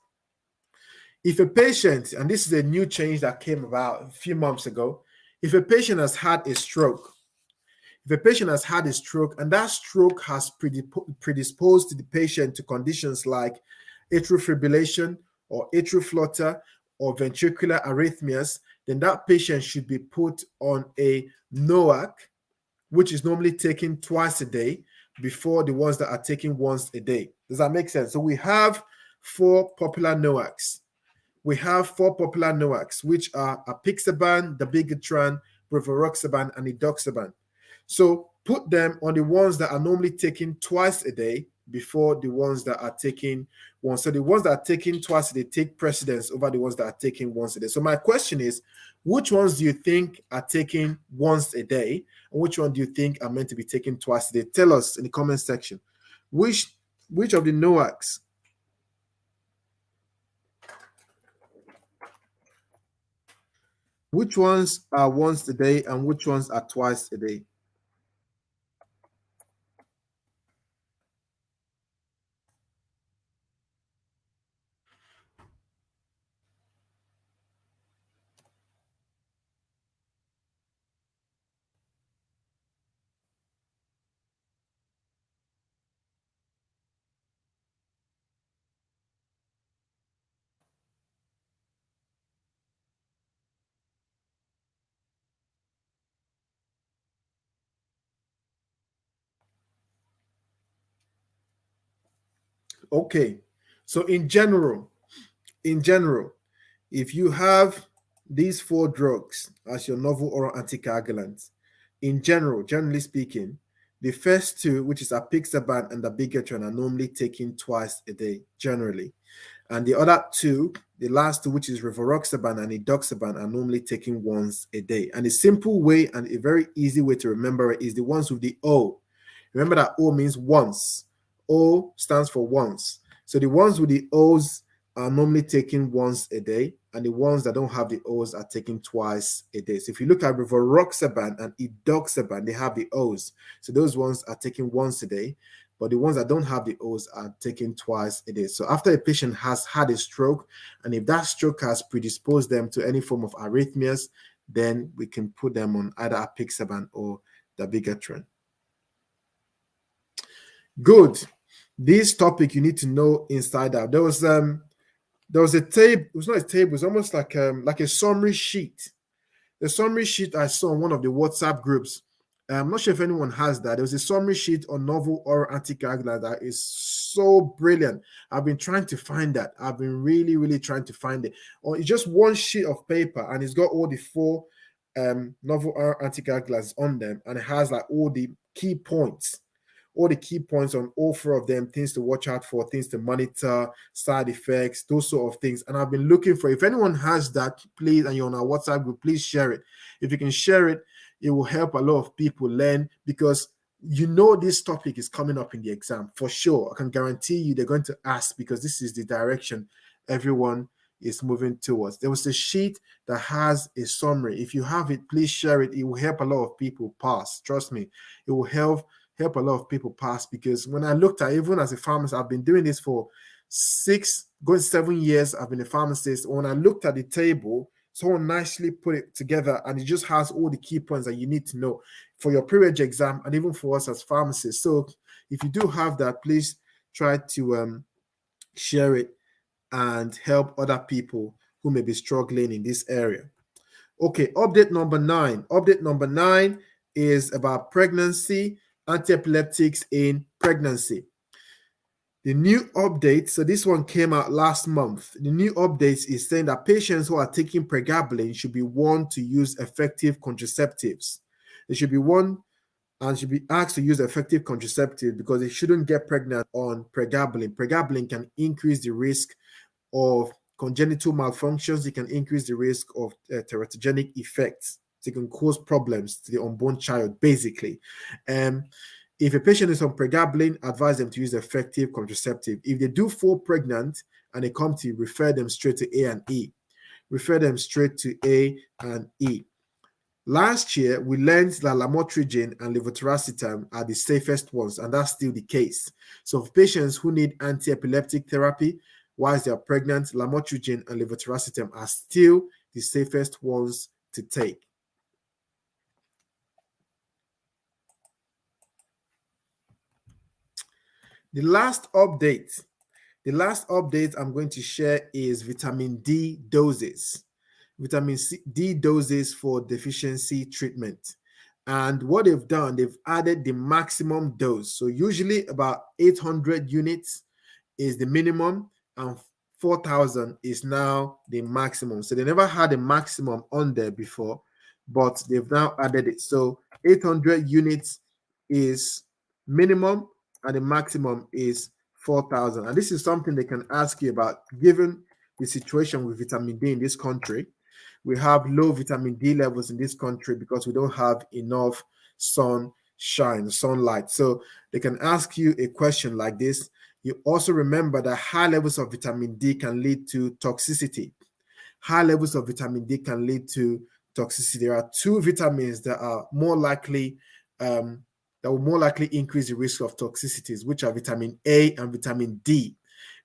If a patient, and this is a new change that came about a few months ago, if a patient has had a stroke, and that stroke has predisposed the patient to conditions like atrial fibrillation or atrial flutter or ventricular arrhythmias, then that patient should be put on a NOAC, which is normally taken twice a day, before the ones that are taken once a day. Does that make sense? So we have 4 popular NOACs. Which are apixaban, dabigatran, rivaroxaban, and edoxaban. So put them on the ones that are normally taken twice a day before the ones that are taken once. So the ones that are taken twice a day take precedence over the ones that are taken once a day. So my question is, which ones do you think are taken once a day, and which one do you think are meant to be taken twice a day? Tell us in the comment section. Which of the NOACs? Which ones are once a day and which ones are twice a day? Okay, so in general, if you have these 4 drugs as your novel oral anticoagulants, generally speaking, the first 2, which is apixaban and dabigatran, are normally taken twice a day, generally. And the other 2, the last 2, which is rivaroxaban and edoxaban, are normally taken once a day. And a simple way and a very easy way to remember it is the ones with the O. Remember that O means once. O stands for once. So the ones with the O's are normally taken once a day. and the ones that don't have the O's are taken twice a day. So if you look at rivaroxaban and edoxaban, they have the O's. So those ones are taken once a day, but the ones that don't have the O's are taken twice a day. So after a patient has had a stroke, and if that stroke has predisposed them to any form of arrhythmias, then we can put them on either apixaban or dabigatran. Good. This topic you need to know inside out. There was a table. It was not a table. It was almost like a summary sheet. The summary sheet I saw on one of the WhatsApp groups. I'm not sure if anyone has that. There was a summary sheet on novel oral anticoagulant that is so brilliant. I've been trying to find that. I've been really, really trying to find it. Or it's just one sheet of paper, and it's got all the 4 novel oral anticoagulants on them, and it has like all the key points on all 4 of them, things to watch out for, things to monitor, side effects, those sort of things. And I've been looking for, if anyone has that, please, and you're on our WhatsApp group, please share it. If you can share it, it will help a lot of people learn, because this topic is coming up in the exam for sure. I can guarantee you they're going to ask, because this is the direction everyone is moving towards. There was a sheet that has a summary. If you have it, please share it. It will help a lot of people pass. Trust me, it will help a lot of people pass, because when I looked at, even as a pharmacist, I've been doing this for 7 years. I've been a pharmacist. When I looked at the table, someone nicely put it together, and it just has all the key points that you need to know for your PreReg exam, and even for us as pharmacists. So if you do have that, please try to share it and help other people who may be struggling in this area. Okay, update number 9. Update number 9 is about pregnancy, antiepileptics in pregnancy. The new update, so this one came out last month. The new update is saying that patients who are taking pregabalin should be warned to use effective contraceptives. They should be warned and should be asked to use effective contraceptives, because they shouldn't get pregnant on pregabalin. Pregabalin can increase the risk of congenital malfunctions. It can increase the risk of teratogenic effects. It can cause problems to the unborn child, basically. If a patient is on pregabalin, advise them to use effective contraceptive. If they do fall pregnant and they come to you, refer them straight to A and E. Refer them straight to A and E. Last year, we learned that lamotrigine and levetiracetam are the safest ones, and that's still the case. So for patients who need anti-epileptic therapy whilst they are pregnant, lamotrigine and levetiracetam are still the safest ones to take. The last update I'm going to share is vitamin D doses. Vitamin D doses for deficiency treatment. And what they've done, they've added the maximum dose. So usually about 800 units is the minimum, and 4,000 is now the maximum. So they never had a maximum on there before, but they've now added it. So 800 units is minimum, and the maximum is 4,000. And this is something they can ask you about, given the situation with vitamin D in this country. We have low vitamin D levels in this country because we don't have enough sunlight. So they can ask you a question like this. You also remember that high levels of vitamin D can lead to toxicity. High levels of vitamin D can lead to toxicity. There are 2 vitamins that are more likely that will more likely increase the risk of toxicities, which are vitamin A and vitamin D.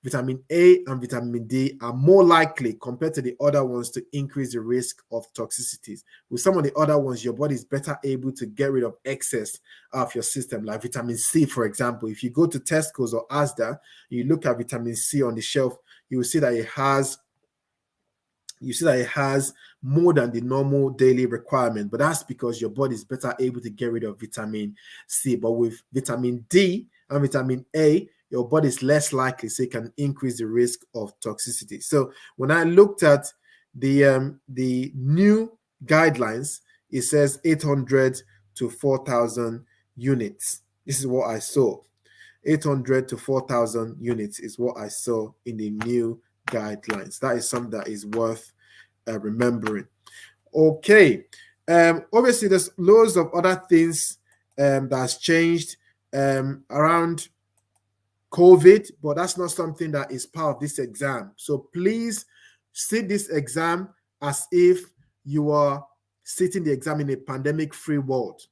Vitamin A and vitamin D are more likely compared to the other ones to increase the risk of toxicities. With some of the other ones, your body is better able to get rid of excess of your system, like vitamin C, for example. If you go to Tesco's or Asda, you look at vitamin C on the shelf, you will see that it has more than the normal daily requirement, but that's because your body is better able to get rid of vitamin C. But with vitamin D and vitamin A, your body is less likely, so it can increase the risk of toxicity. So when I looked at the new guidelines, it says 800 to 4,000 units. This is what I saw. 800 to 4,000 units is what I saw in the new guidelines. That is something that is worth remembering. Okay. Obviously, there's loads of other things that's changed around COVID, but that's not something that is part of this exam. So please Sit this exam as if you are sitting the exam in a pandemic-free world.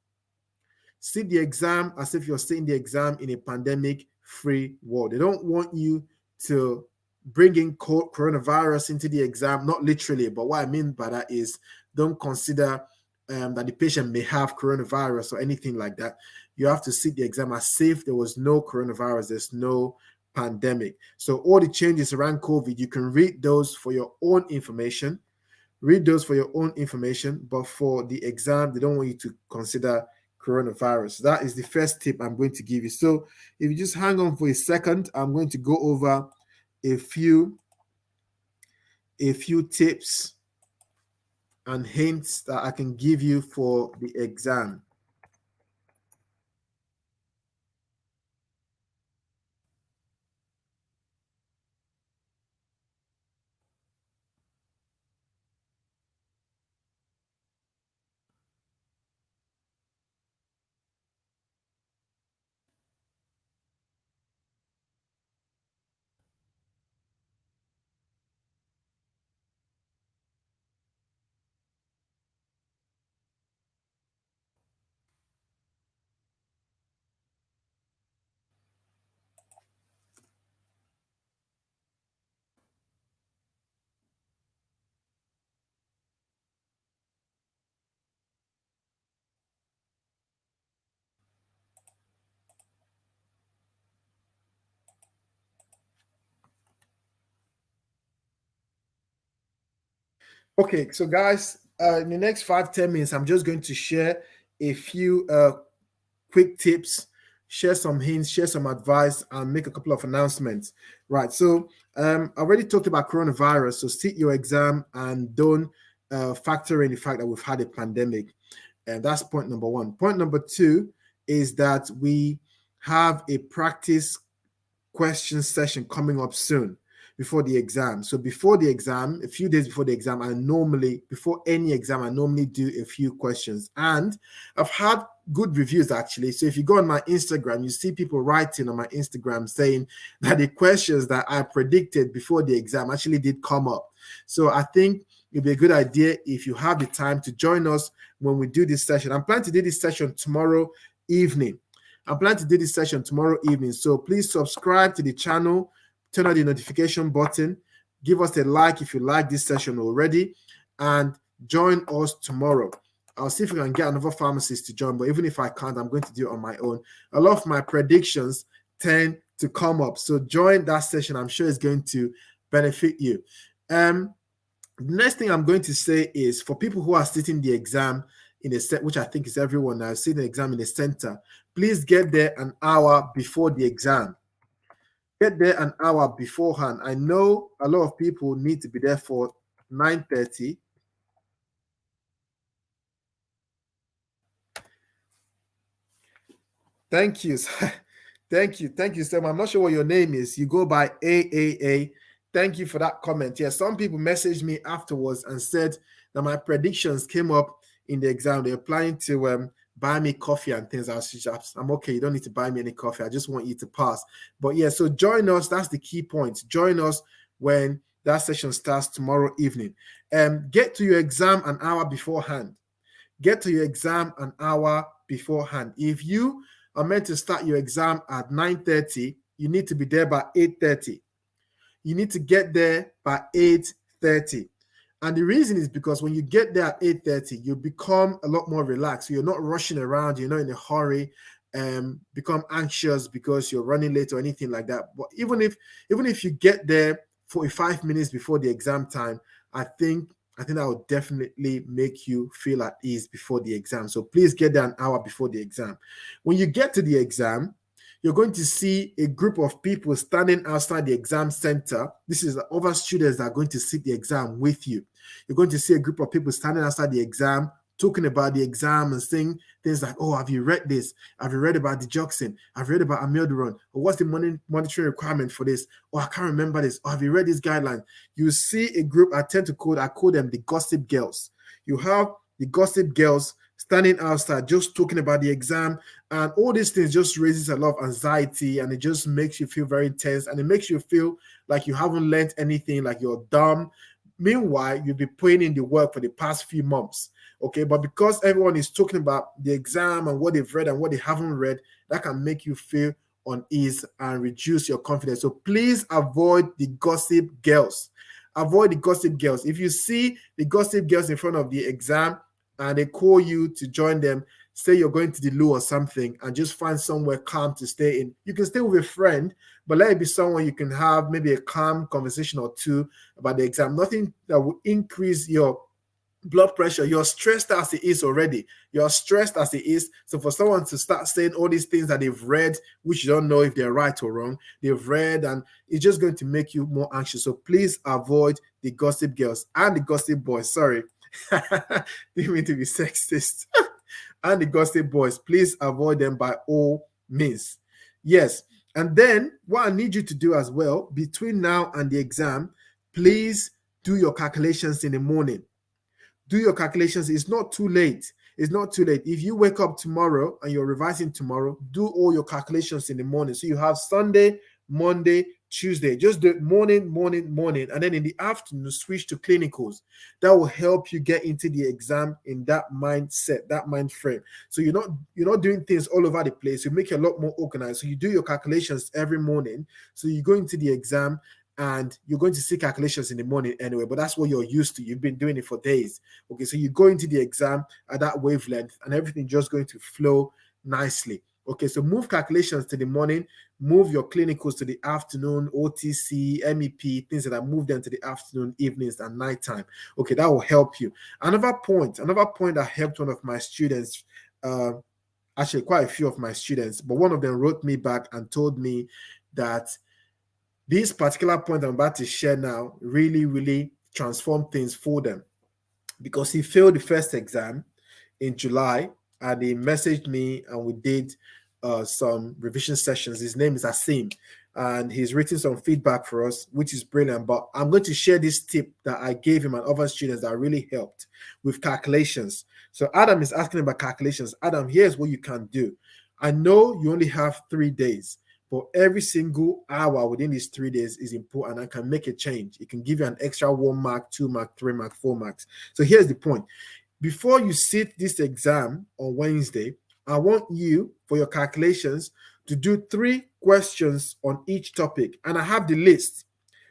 Sit the exam as if you're sitting the exam in a pandemic-free world. They don't want you to bring in coronavirus into the exam, not literally, but what I mean by that is don't consider that the patient may have coronavirus or anything like that. You have to sit the exam as if there was no coronavirus, there's no pandemic. So all the changes around COVID, you can read those for your own information. Read those for your own information, but for the exam, they don't want you to consider coronavirus. That is the first tip I'm going to give you. So if you just hang on for a second, I'm going to go over a few tips and hints that I can give you for the exam. Okay, so guys, in the next 5-10 minutes, I'm just going to share a few quick tips, share some hints, share some advice, and make a couple of announcements. Right. So I already talked about coronavirus. So sit your exam and don't factor in the fact that we've had a pandemic. And that's point number one. Point number two is that we have a practice question session coming up soon before the exam. So before the exam, a few days before the exam, before any exam, I normally do a few questions. And I've had good reviews actually. So if you go on my Instagram, you see people writing on my Instagram saying that the questions that I predicted before the exam actually did come up. So I think it'd be a good idea if you have the time to join us when we do this session. I'm planning to do this session tomorrow evening. So please subscribe to the channel, turn on the notification button, give us a like if you like this session already, and join us tomorrow. I'll see if we can get another pharmacist to join, but even if I can't, I'm going to do it on my own. A lot of my predictions tend to come up, so join that session. I'm sure it's going to benefit you. The next thing I'm going to say is for people who are sitting the exam in a set, which I think is everyone now, sitting the exam in the center, please get there an hour before the exam. Get there an hour beforehand. I know a lot of people need to be there for 9:30. Thank you. Thank you, Sam. I'm not sure what your name is. You go by AAA. Thank you for that comment. Yeah, some people messaged me afterwards and said that my predictions came up in the exam. They're planning to buy me coffee and things. I'm okay. You don't need to buy me any coffee. I just want you to pass. But yeah, so join us. That's the key point. Join us when that session starts tomorrow evening. Get to your exam an hour beforehand. Get to your exam an hour beforehand. If you are meant to start your exam at 9:30, you need to be there by 8:30. You need to get there by 8:30. And the reason is because when you get there at 8:30, you become a lot more relaxed. You're not rushing around, you're not in a hurry, become anxious because you're running late or anything like that. But even if you get there 45 minutes before the exam time, I think that will definitely make you feel at ease before the exam. So please get there an hour before the exam. When you get to the exam, you're going to see a group of people standing outside the exam center. This is the other students that are going to sit the exam with you. You're going to see a group of people standing outside the exam, talking about the exam and saying things like, oh, have you read this? Have you read about digoxin? Have you read about amiodarone? Or what's the monitoring requirement for this? Oh, I can't remember this. Or have you read this guideline? You see a group, I call them the gossip girls. You have the gossip girls standing outside just talking about the exam, and all these things just raises a lot of anxiety, and it just makes you feel very tense, and it makes you feel like you haven't learned anything, like you're dumb. Meanwhile, you'll be putting in the work for the past few months. Okay, but because everyone is talking about the exam and what they've read and what they haven't read, that can make you feel unease and reduce your confidence. So please avoid the gossip girls. Avoid the gossip girls. If you see the gossip girls in front of the exam and they call you to join them, say you're going to the loo or something, and just find somewhere calm to stay in. You can stay with a friend, but let it be someone you can have maybe a calm conversation or two about the exam. Nothing that will increase your blood pressure. You're stressed as it is already. You're stressed as it is. So for someone to start saying all these things that they've read, which you don't know if they're right or wrong, they've read, and it's just going to make you more anxious. So please avoid the gossip girls and the gossip boys. Sorry. Didn't mean to be sexist. And the gossip boys, please avoid them by all means. Yes. And then what I need you to do as well, between now and the exam, please do your calculations in the morning. Do your calculations. It's not too late. It's not too late. If you wake up tomorrow and you're revising tomorrow, do all your calculations in the morning. So you have Sunday, Monday, Tuesday. Just do it morning, and then in the afternoon, switch to clinicals. That will help you get into the exam in that mindset, that mind frame. So you're not doing things all over the place. You make it a lot more organized. So you do your calculations every morning. So you go into the exam and you're going to see calculations in the morning anyway, but that's what you're used to. You've been doing it for days. Okay, so you go into the exam at that wavelength and everything just going to flow nicely. Okay, so move calculations to the morning, move your clinicals to the afternoon, OTC, MEP, things that are moved them to the afternoon, evenings, and nighttime. Okay, that will help you. Another point that helped one of my students, actually quite a few of my students, but one of them wrote me back and told me that this particular point I'm about to share now really, really transformed things for them, because he failed the first exam in July and he messaged me and we did some revision sessions. His name is Asim and he's written some feedback for us, which is brilliant. But I'm going to share this tip that I gave him and other students that really helped with calculations. So Adam is asking about calculations. Adam, here's what you can do. I know you only have 3 days, but every single hour within these 3 days is important and can make a change. It can give you an extra 1 mark, 2 mark, 3 mark, 4 marks. So here's the point. Before you sit this exam on Wednesday, I want you, for your calculations, to do 3 questions on each topic. And I have the list.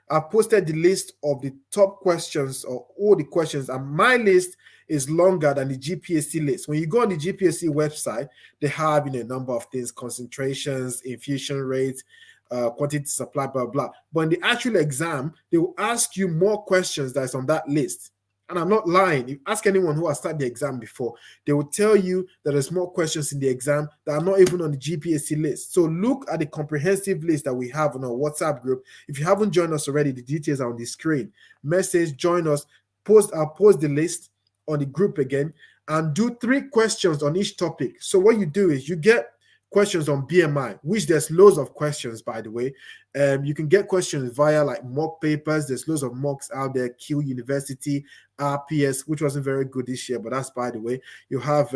I've posted the list of the top questions or all the questions, and my list is longer than the GPHC list. When you go on the GPHC website, they have a number of things: concentrations, infusion rates, quantity supply, blah, blah. But in the actual exam, they will ask you more questions that's on that list. And I'm not lying. If you ask anyone who has started the exam before, they will tell you that there's more questions in the exam that are not even on the GPHC list. So look at the comprehensive list that we have on our WhatsApp group. If you haven't joined us already, the details are on the screen. Message, join us, I'll post the list on the group again, and do 3 questions on each topic. So what you do is you get questions on BMI, which there's loads of questions, by the way. You can get questions via like mock papers. There's loads of mocks out there. Q University, RPS, which wasn't very good this year, but that's by the way. You have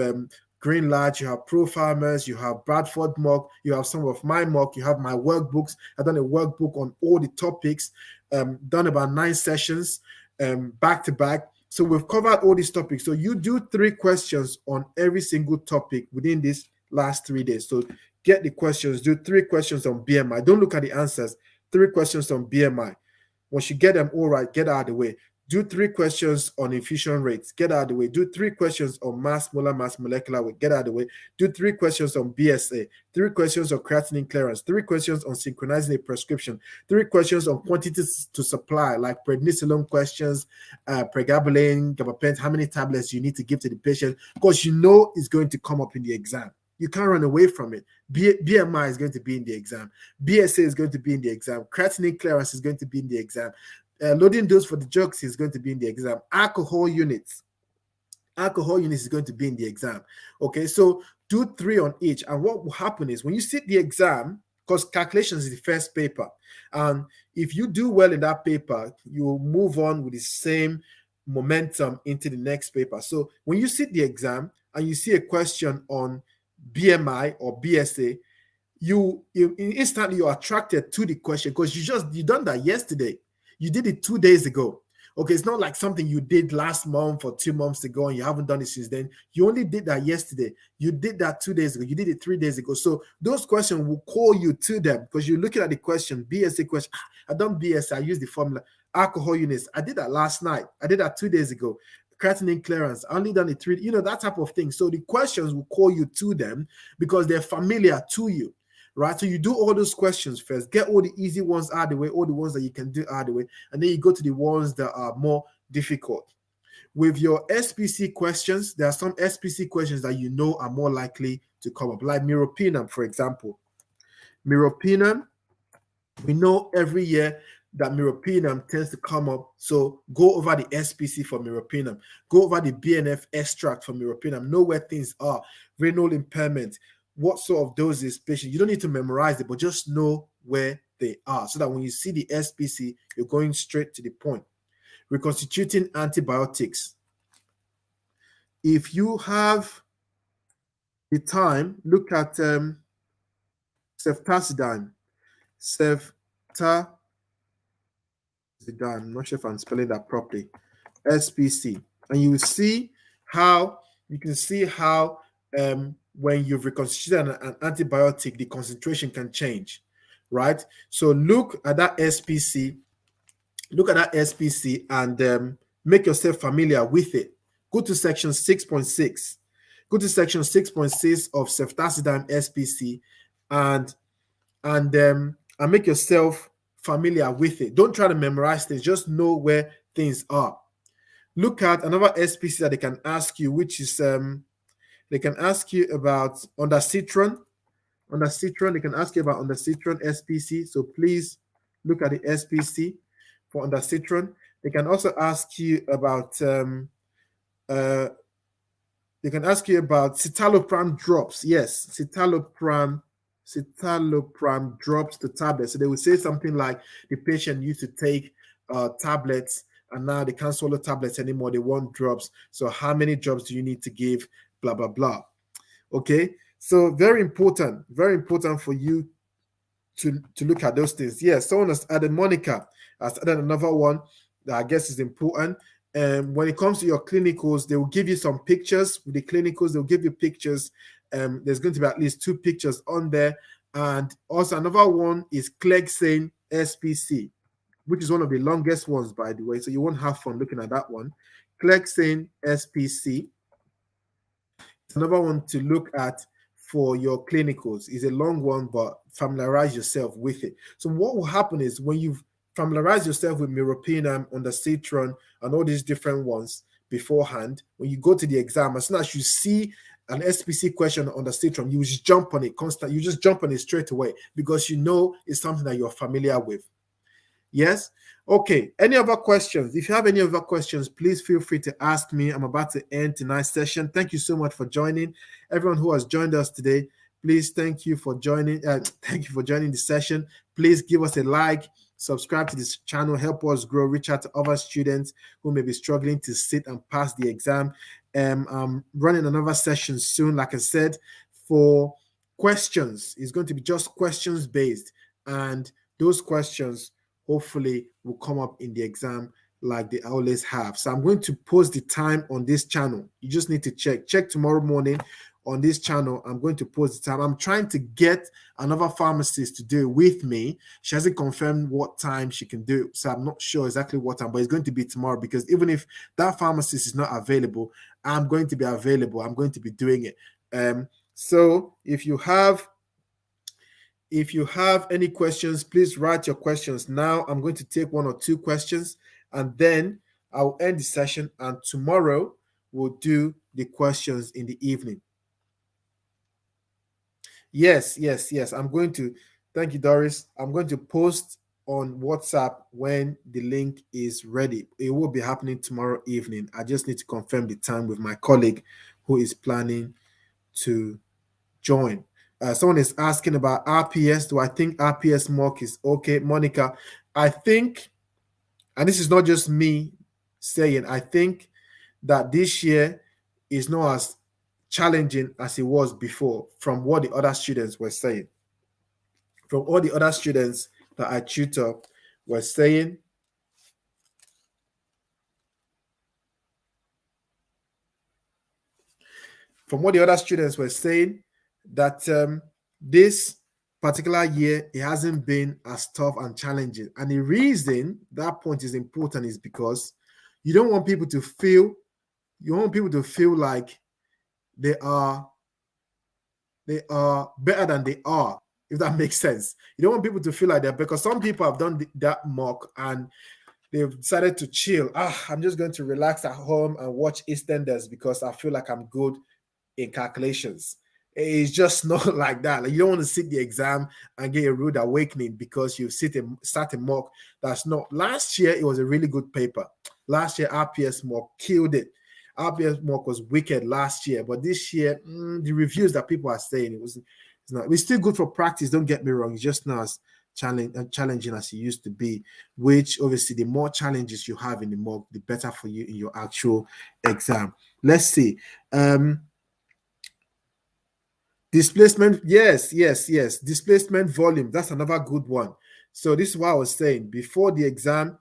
Green Lodge, you have Pro Farmers, you have Bradford mock, you have some of my mock, you have my workbooks. I've done a workbook on all the topics, done about 9 sessions back to back. So we've covered all these topics. So you do 3 questions on every single topic within this last 3 days. So get the questions, do 3 questions on BMI. Don't look at the answers. 3 questions on BMI. Once you get them all right, get out of the way. Do 3 questions on infusion rates, get out of the way. Do 3 questions on mass, molar mass, molecular weight, get out of the way. Do 3 questions on BSA, 3 questions on creatinine clearance, 3 questions on synchronizing a prescription, 3 questions on quantities to supply, like prednisolone questions, pregabalin, gabapentin, how many tablets you need to give to the patient, because you know it's going to come up in the exam. You can't run away from it. BMI is going to be in the exam. BSA is going to be in the exam. Creatinine clearance is going to be in the exam. Loading dose for the drugs is going to be in the exam. Alcohol units is going to be in the exam. Okay, so do 3 on each. And what will happen is when you sit the exam, because calculations is the first paper, and if you do well in that paper, you will move on with the same momentum into the next paper. So when you sit the exam and you see a question on BMI or BSA, you instantly you're attracted to the question because you done that yesterday. You did it 2 days ago. Okay, it's not like something you did last month or 2 months ago and you haven't done it since then. You only did that yesterday. You did that 2 days ago. You did it 3 days ago. So those questions will call you to them because you're looking at the question, BSA question. I done BSA. I use the formula. Alcohol units. I did that last night. I did that 2 days ago. Creatinine clearance. I only done it 3, that type of thing. So the questions will call you to them because they're familiar to you. Right, so you do all those questions first, get all the easy ones out of the way, all the ones that you can do out of the way, and then you go to the ones that are more difficult. With your SPC questions, there are some SPC questions that you know are more likely to come up, like meropenem, for example. Meropenem, we know every year that meropenem tends to come up, so go over the SPC for meropenem, go over the BNF extract for meropenem, know where things are, renal impairment, what sort of doses patient. You don't need to memorize it, but just know where they are so that when you see the SPC, you're going straight to the point. Reconstituting antibiotics. If you have the time, look at ceftazidime. Ceftazidime. I'm not sure if I'm spelling that properly. SPC. And you will see how, when you've reconstituted an antibiotic, the concentration can change, right? So look at that SPC, and make yourself familiar with it. Go to section 6.6. Go to section 6.6 of ceftazidime SPC and make yourself familiar with it. Don't try to memorize things, just know where things are. Look at another SPC that they can ask you, which is they can ask you about ondansetron. They can ask you about ondansetron SPC. So please look at the SPC for ondansetron. They can also ask you about citalopram drops. Yes, citalopram drops, the tablets. So they will say something like the patient used to take tablets and now they can't swallow tablets anymore. They want drops. So how many drops do you need to give? Blah, blah, blah. Okay. So very important for you to look at those things. Yes, someone has added, Monica has added another one that I guess is important. When it comes to your clinicals, they will give you some pictures. With the clinicals, they'll give you pictures. There's going to be at least 2 pictures on there. And also another one is Clegane SPC, which is one of the longest ones, by the way. So you won't have fun looking at that one. Clegane SPC. It's another one to look at for your clinicals. It's a long one, but familiarize yourself with it. So what will happen is when you've familiarized yourself with meropenem, ondansetron, and all these different ones beforehand, when you go to the exam, as soon as you see an SPC question on ondansetron, you just jump on it constantly. You just jump on it straight away because you know it's something that you're familiar with. Yes? Okay. Any other questions? If you have any other questions, please feel free to ask me. I'm about to end tonight's session. Thank you so much for joining. Everyone who has joined us today, please thank you for joining. Thank you for joining the session. Please give us a like, subscribe to this channel, help us grow, reach out to other students who may be struggling to sit and pass the exam. I'm running another session soon, like I said, for questions. It's going to be just questions based, and those questions hopefully will come up in the exam like they always have. So I'm going to post the time on this channel. You just need to check tomorrow morning on this channel. I'm going to post the time. I'm trying to get another pharmacist to do it with me. She hasn't confirmed what time she can do it, so I'm not sure exactly what time, but it's going to be tomorrow, because even if that pharmacist is not available, I'm going to be available. I'm going to be doing it. So if you have any questions, please write your questions now. I'm going to take 1 or 2 questions, and then I'll end the session, and tomorrow we'll do the questions in the evening. Yes. I'm going to, thank you, Doris. I'm going to post on WhatsApp when the link is ready. It will be happening tomorrow evening. I just need to confirm the time with my colleague who is planning to join. Someone is asking about RPS. Do I think RPS mock is okay? Monica, I think, and this is not just me saying, I think that this year is not as challenging as it was before, from what the other students were saying. From all the other students that I tutor were saying, from what the other students were saying, that this particular year, it hasn't been as tough and challenging. And the reason that point is important is because you don't want people to feel, like they are better than they are, if that makes sense. You don't want people to feel like that, because some people have done that mock and they've decided to chill. I'm just going to relax at home and watch EastEnders because I feel like I'm good in calculations. It's just not like that. Like, you don't want to sit the exam and get a rude awakening because you've sat a mock that's not. Last year, it was a really good paper. Last year, RPS mock killed it. RPS mock was wicked last year, but this year, the reviews that people are saying, it's not. It's still good for practice, don't get me wrong. It's just not as challenging as it used to be, which obviously the more challenges you have in the mock, the better for you in your actual exam. Let's see. Displacement, yes. Displacement volume, that's another good one. So this is what I was saying. Before the exam,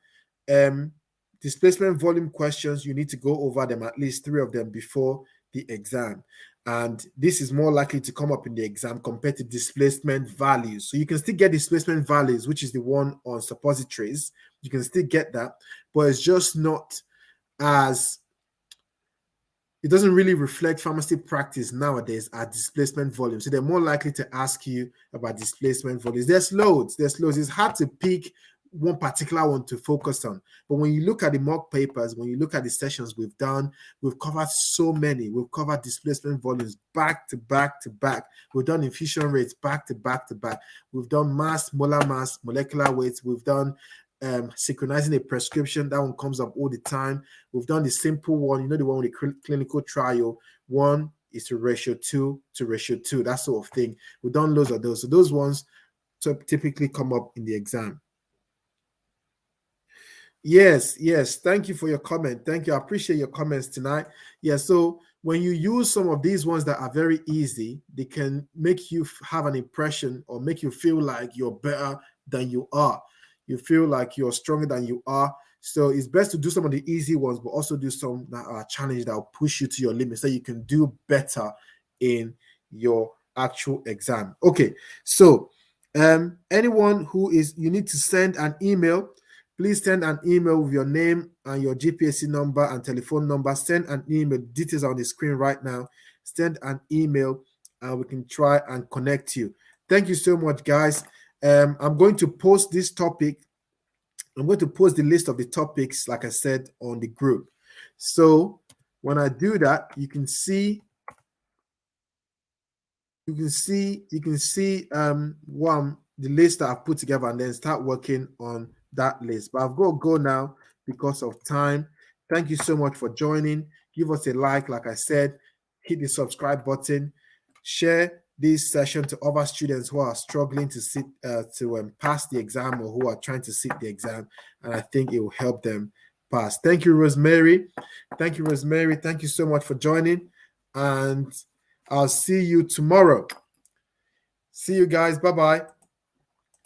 displacement volume questions, you need to go over them, at least 3 of them before the exam. And this is more likely to come up in the exam compared to displacement values. So you can still get displacement values, which is the one on suppositories. You can still get that, but it's just not as, it doesn't really reflect pharmacy practice nowadays at displacement volume. So they're more likely to ask you about displacement volumes. There's loads. It's hard to pick one particular one to focus on. But when you look at the mock papers, when you look at the sessions we've done, we've covered so many. We've covered displacement volumes back to back to back. We've done infusion rates back to back to back. We've done mass, molar mass, molecular weights. We've done synchronizing a prescription. That one comes up all the time. We've done the simple one, the one with the clinical trial. 1 is to ratio 2 to ratio 2, that sort of thing. We've done loads of those. So those ones typically come up in the exam. Yes. Thank you for your comment. Thank you. I appreciate your comments tonight. Yeah, so when you use some of these ones that are very easy, they can make you have an impression or make you feel like you're better than you are. You feel like you're stronger than you are. So it's best to do some of the easy ones, but also do some that are challenging, that will push you to your limits so you can do better in your actual exam. Okay, so anyone who is, you need to send an email. Please send an email with your name and your GPHC number and telephone number. Send an email. Details are on the screen right now. Send an email and we can try and connect you. Thank you so much, guys. I'm going to post this topic. I'm going to post the list of the topics, like I said, on the group. So when I do that, you can see one, the list that I've put together, and then start working on that list. But I've got to go now because of time. Thank you so much for joining. Give us a like I said, hit the subscribe button, share this session to other students who are struggling to sit pass the exam, or who are trying to sit the exam, and I think it will help them pass. Thank you, Rosemary. Thank you so much for joining, and I'll see you tomorrow. See you guys. Bye-bye.